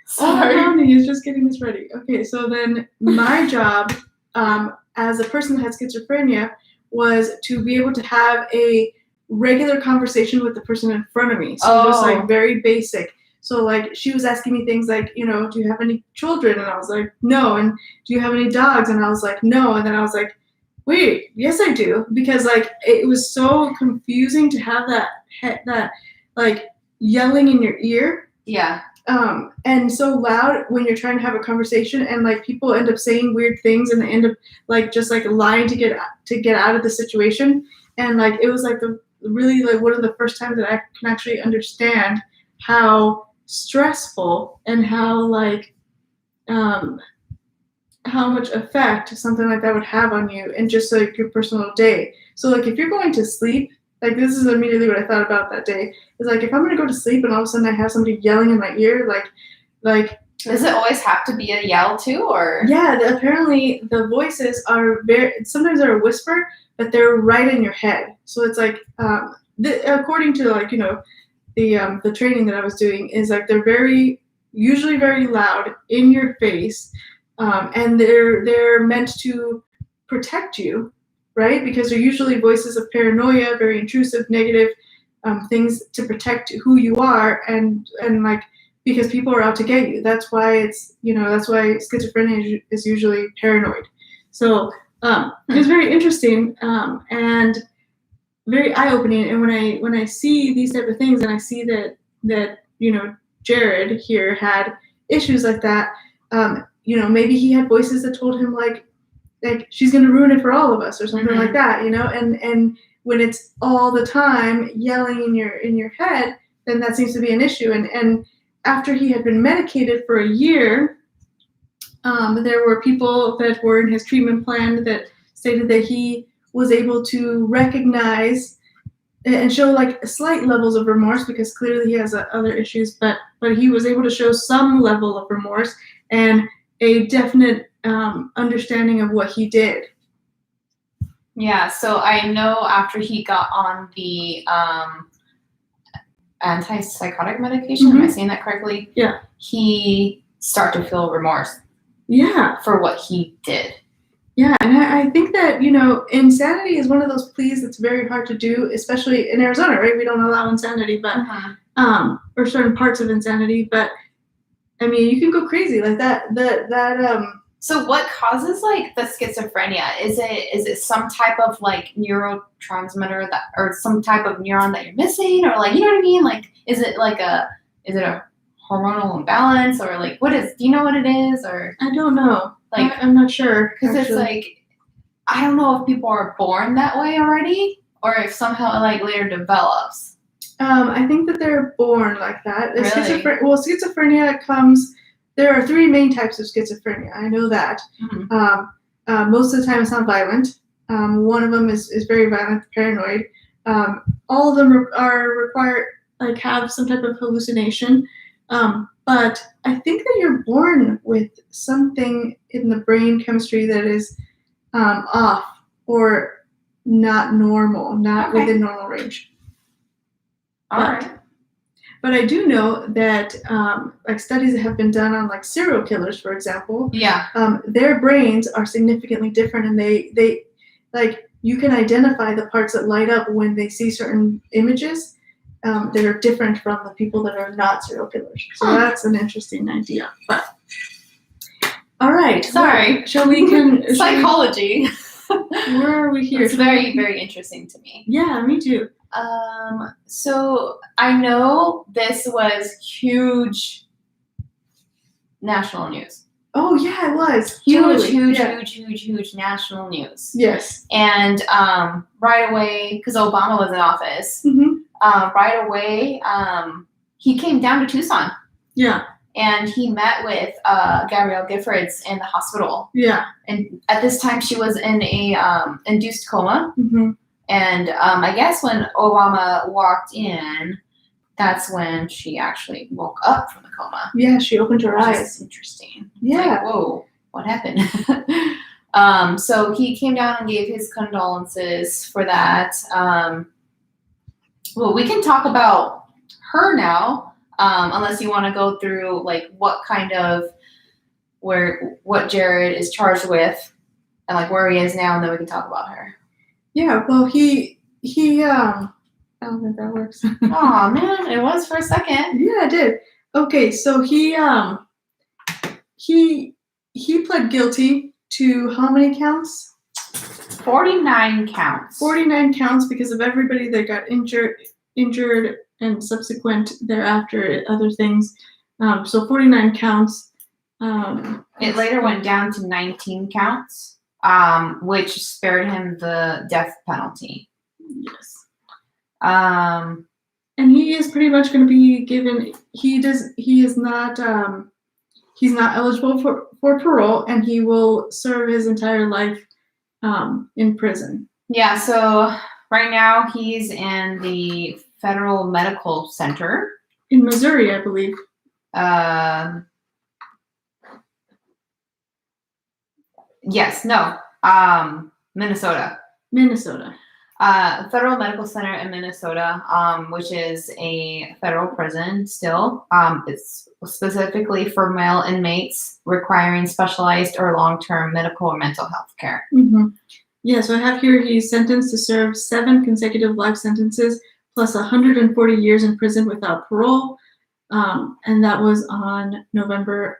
Sorry. Oh, he's just getting this ready. Okay, so then my job as a person that had schizophrenia was to be able to have a regular conversation with the person in front of me. So just like very basic. So like she was asking me things like, you know, do you have any children? And I was like, no. And do you have any dogs? And I was like, no. And then I was like, wait, yes I do. Because like it was so confusing to have that like yelling in your ear. Yeah. And so loud when you're trying to have a conversation, and like people end up saying weird things and they end up like just like lying to get out of the situation. And like it was like really like one of the first times that I can actually understand how stressful and how like how much effect something like that would have on you and just like your personal day. So like if you're going to sleep, like this is immediately what I thought about that day. Is like if I'm gonna go to sleep and all of a sudden I have somebody yelling in my ear, like does it always have to be a yell too, or? Yeah, apparently the voices are sometimes they're a whisper, but they're right in your head. So it's like according to like, you know, the training that I was doing is like they're usually very loud in your face, and they're meant to protect you, right? Because they're usually voices of paranoia, very intrusive, negative things to protect who you are, and like because people are out to get you. That's why that's why schizophrenia is usually paranoid. So it's very interesting and very eye-opening. And when I see these type of things and I see that you know Jared here had issues like that, you know, maybe he had voices that told him like she's gonna ruin it for all of us or something like that, you know, and when it's all the time yelling in your head, then that seems to be an issue. And after he had been medicated for a year, there were people that were in his treatment plan that stated that he was able to recognize and show like slight levels of remorse, because clearly he has other issues, but he was able to show some level of remorse and a definite understanding of what he did. Yeah, so I know after he got on the antipsychotic medication, am I saying that correctly? Yeah. He started to feel remorse. Yeah. For what he did. Yeah, and I think that, you know, insanity is one of those pleas that's very hard to do, especially in Arizona, right? We don't allow insanity, but or certain parts of insanity, but I mean, you can go crazy like that. So what causes like the schizophrenia? Is it some type of like neurotransmitter that, or some type of neuron that you're missing, or like, you know what I mean? Like, is it a hormonal imbalance, or like do you know what it is? Or I don't know. Like I'm not sure, because it's like I don't know if people are born that way already, or if somehow it like later develops. I think that they're born like that. Really? Schizophrenia comes. There are 3 main types of schizophrenia. I know that. Most of the time, it's not violent. One of them is very violent, paranoid. All of them require like have some type of hallucination. But I think that you're born with something in the brain chemistry that is off or not normal, not within normal range. All right. But I do know that like studies that have been done on like serial killers, for example, their brains are significantly different, and they like you can identify the parts that light up when they see certain images that are different from the people that are not serial killers. So that's an interesting idea. But all right, sorry. Shall we psychology? Where are we here? It's very, very interesting to me. Yeah, me too. So I know this was huge national news. Oh yeah, it was huge national news. Yes. And right away, because Obama was in office, right away he came down to Tucson. Yeah. And he met with Gabby Giffords in the hospital. Yeah. And at this time, she was in a induced coma. And I guess when Obama walked in, that's when she actually woke up from the coma. Yeah, she opened her Which eyes. is interesting. Yeah. Like, whoa, what happened? So he came down and gave his condolences for that. Well, we can talk about her now, unless you want to go through like what Jared is charged with, and like where he is now, and then we can talk about her. Yeah, well, he I don't think that works. Oh man, it was for a second. Yeah, it did. Okay, so he pled guilty to how many counts? 49 counts. 49 counts because of everybody that got injured and subsequent thereafter other things. So 49 counts. It later went down to 19 counts, which spared him the death penalty. Yes. And he is pretty much going to be given. He's not eligible for parole, and he will serve his entire life in prison. Yeah. So right now he's in the Federal Medical Center in Missouri, I believe. Yes. No. Minnesota. Federal Medical Center in Minnesota, which is a federal prison still. It's specifically for male inmates requiring specialized or long-term medical or mental health care. Mm-hmm. Yeah, so I have here he's sentenced to serve 7 consecutive life sentences plus 140 years in prison without parole. And that was on November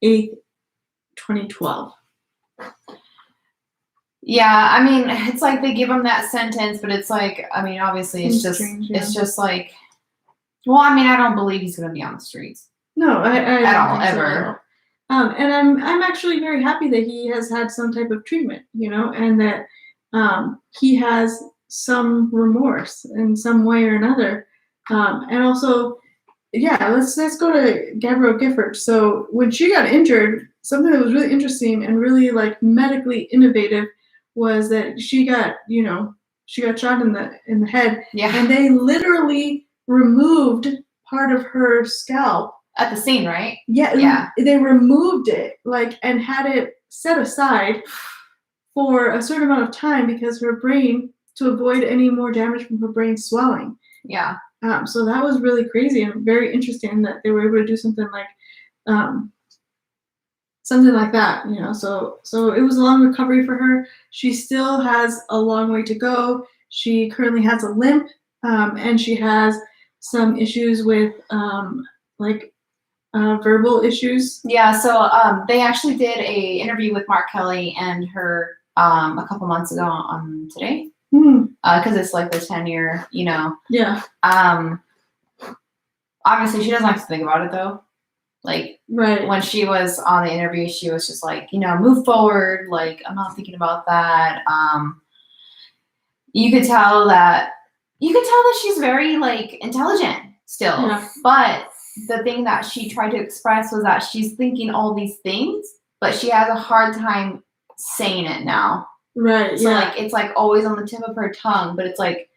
8th, 2012. Yeah, I mean, it's like they give him that sentence, but it's like, I mean, obviously it's just like, well, I mean, I don't believe he's going to be on the streets. No, I at all, think ever. So. And I'm actually very happy that he has had some type of treatment, and that he has some remorse in some way or another. And also, yeah, let's go to Gabby Giffords. So when she got injured, something that was really interesting and really like medically innovative was that she got shot in the head. Yeah. And they literally removed part of her scalp. At the scene, right? Yeah. Yeah. They removed it and had it set aside for a certain amount of time because her brain, to avoid any more damage from her brain swelling. Yeah. So that was really crazy and very interesting that they were able to do something like that, So it was a long recovery for her. She still has a long way to go. She currently has a limp, and she has some issues with verbal issues. Yeah. So they actually did a interview with Mark Kelly and her a couple months ago on Today. Because it's like the 10-year, Yeah. Obviously, she doesn't like to think about it though. Like, right. When she was on the interview, she was just like, move forward. Like, I'm not thinking about that. You could tell that she's very like intelligent still. Yeah. But the thing that she tried to express was that she's thinking all these things, but she has a hard time saying it now. Right. So yeah. like it's like always on the tip of her tongue, but it's like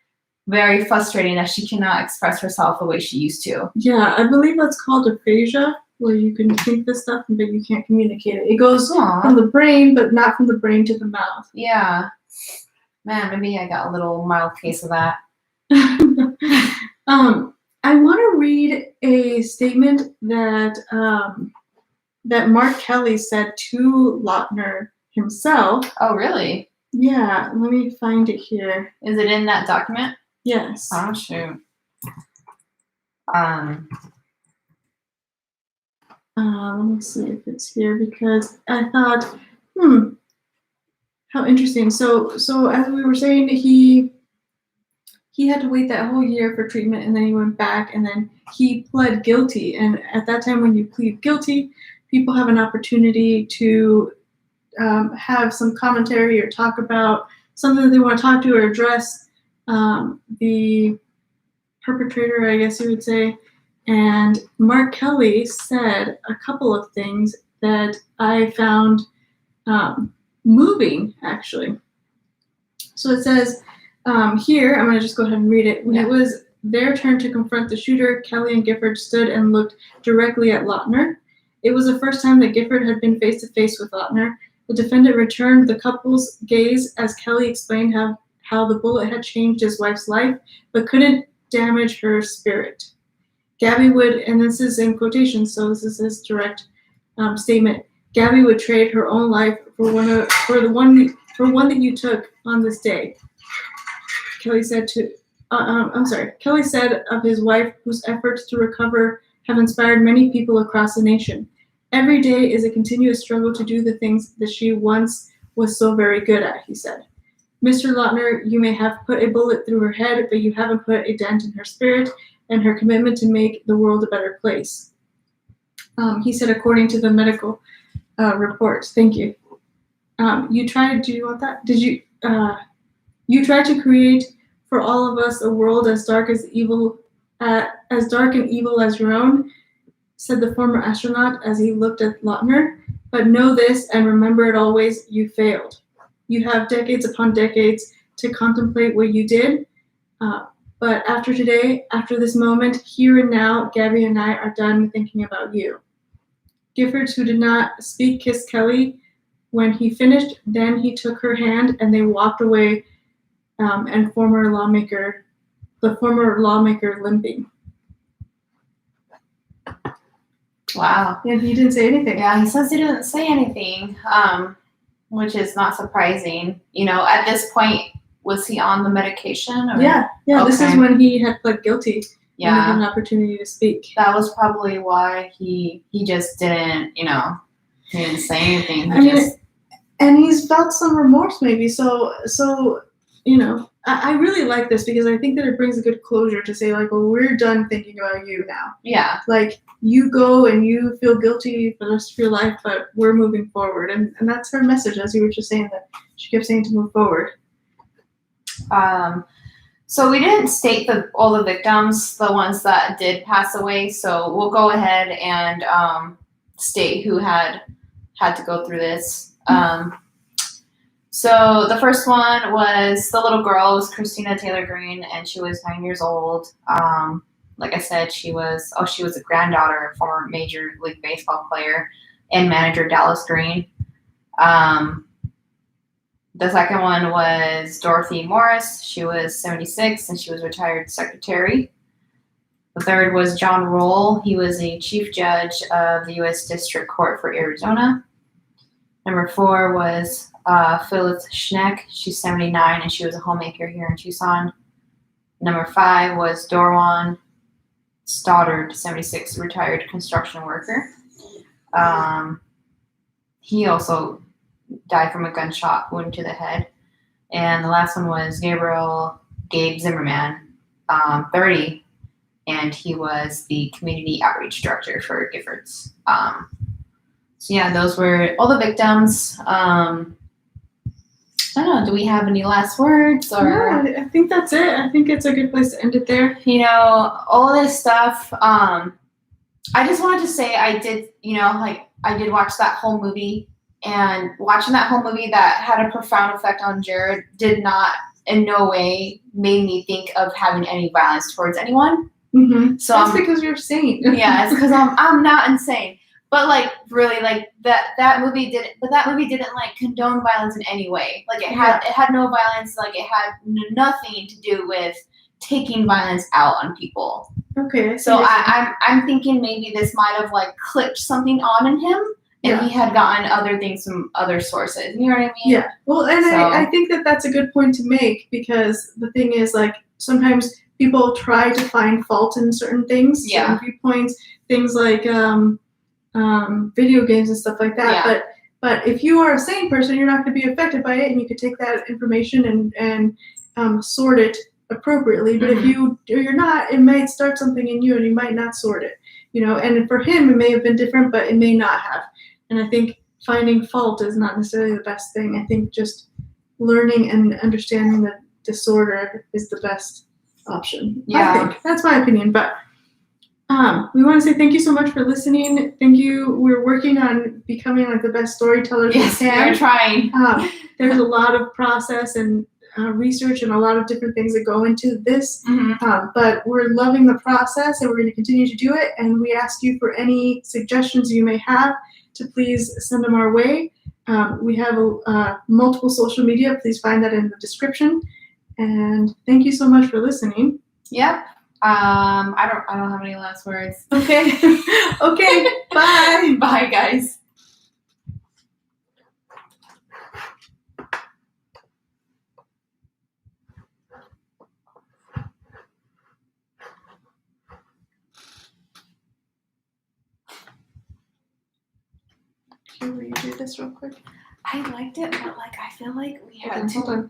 very frustrating that she cannot express herself the way she used to. Yeah, I believe that's called aphasia, where you can think this stuff but you can't communicate it. It goes from the brain, but not from the brain to the mouth. Yeah. Man, maybe I got a little mild case of that. I want to read a statement that that Mark Kelly said to Loughner himself. Oh, really? Yeah, let me find it here. Is it in that document? Yes. Oh, shoot. Let me see if it's here because I thought, how interesting. So as we were saying, he had to wait that whole year for treatment, and then he went back, and then he pled guilty. And at that time, when you plead guilty, people have an opportunity to have some commentary or talk about something that they want to talk to or address the perpetrator, I guess you would say. And Mark Kelly said a couple of things that I found moving, actually. So it says here, I'm going to just go ahead and read it. When it was their turn to confront the shooter, Kelly and Gifford stood and looked directly at Loughner. It was the first time that Gifford had been face-to-face with Loughner. The defendant returned the couple's gaze as Kelly explained how the bullet had changed his wife's life, but couldn't damage her spirit. Gabby would, and this is in quotations, so this is his direct statement. Gabby would trade her own life for one that you took on this day. Kelly said Kelly said of his wife, whose efforts to recover have inspired many people across the nation. Every day is a continuous struggle to do the things that she once was so very good at, he said. Mr. Loughner, you may have put a bullet through her head, but you haven't put a dent in her spirit and her commitment to make the world a better place. He said, according to the medical report. Thank you. You tried. Do you want that? Did you? You tried to create for all of us a world as dark and evil as your own, said the former astronaut as he looked at Loughner. But know this and remember it always: you failed. You have decades upon decades to contemplate what you did. But after today, after this moment, here and now, Gabby and I are done thinking about you. Giffords, who did not speak, kissed Kelly. When he finished, then he took her hand and they walked away, and the former lawmaker limping. Wow. And he didn't say anything. Yeah, he says he didn't say anything, which is not surprising. You know, at this point, was he on the medication? Or? Yeah. Okay. This is when he had pled guilty. Yeah. And he had an opportunity to speak. That was probably why he just didn't, he didn't say anything. And he's felt some remorse maybe. So I really like this because I think that it brings a good closure to say, like, well, we're done thinking about you now. Yeah. Like, you go and you feel guilty for the rest of your life, but we're moving forward. And that's her message, as you were just saying, that she kept saying to move forward. So we didn't state all the victims, the ones that did pass away. So we'll go ahead and state who had to go through this. So the first one was the little girl, was Christina Taylor Green, and she was 9 years old. Like I said, she was a granddaughter of former Major League Baseball player and manager Dallas Green. The second one was Dorothy Morris. She was 76, and she was retired secretary. The third was John Roll. He was a chief judge of the U.S. District Court for Arizona. Number 4 was Phyllis Schneck. She's 79, and she was a homemaker here in Tucson. Number 5 was Dorwan Stoddard, 76, retired construction worker. He also died from a gunshot wound to the head. And the last one was Gabe Zimmerman, 30, and he was the community outreach director for Giffords. So yeah, those were all the victims. I don't know, do we have any last words? Or No, I think that's it. I think it's a good place to end it there. All this stuff, I just wanted to say I did watch that whole movie. And watching that whole movie, that had a profound effect on Jared, did not in no way made me think of having any violence towards anyone. Mm-hmm. So that's because you're sane. Yeah, it's because I'm not insane. But like really, like that movie didn't like condone violence in any way. Like it had no violence. Like it had nothing to do with taking violence out on people. Okay. So I'm thinking maybe this might have like clicked something on in him. And he had gotten other things from other sources. You know what I mean? Yeah. Well, and I think that that's a good point to make, because the thing is, like, sometimes people try to find fault in certain things, certain viewpoints, things like video games and stuff like that. Yeah. But if you are a sane person, you're not going to be affected by it, and you could take that information and sort it appropriately. But if you're not, it might start something in you, and you might not sort it. And for him, it may have been different, but it may not have. And I think finding fault is not necessarily the best thing. I think just learning and understanding the disorder is the best option. Yeah. I think. That's my opinion. But we want to say thank you so much for listening. Thank you. We're working on becoming like the best storytellers we can. We're trying. There's a lot of process and research and a lot of different things that go into this. Mm-hmm. But we're loving the process, and we're going to continue to do it. And we ask you for any suggestions you may have to please send them our way. We have multiple social media. Please find that in the description. And thank you so much for listening. Yep. I don't have any last words. Okay. Okay. Bye. Bye, guys. Can we do this real quick? I liked it, but like I feel like we had Okay, hold on.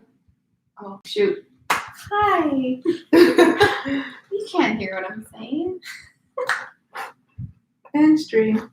Oh shoot. Hi. You can't hear what I'm saying. And stream.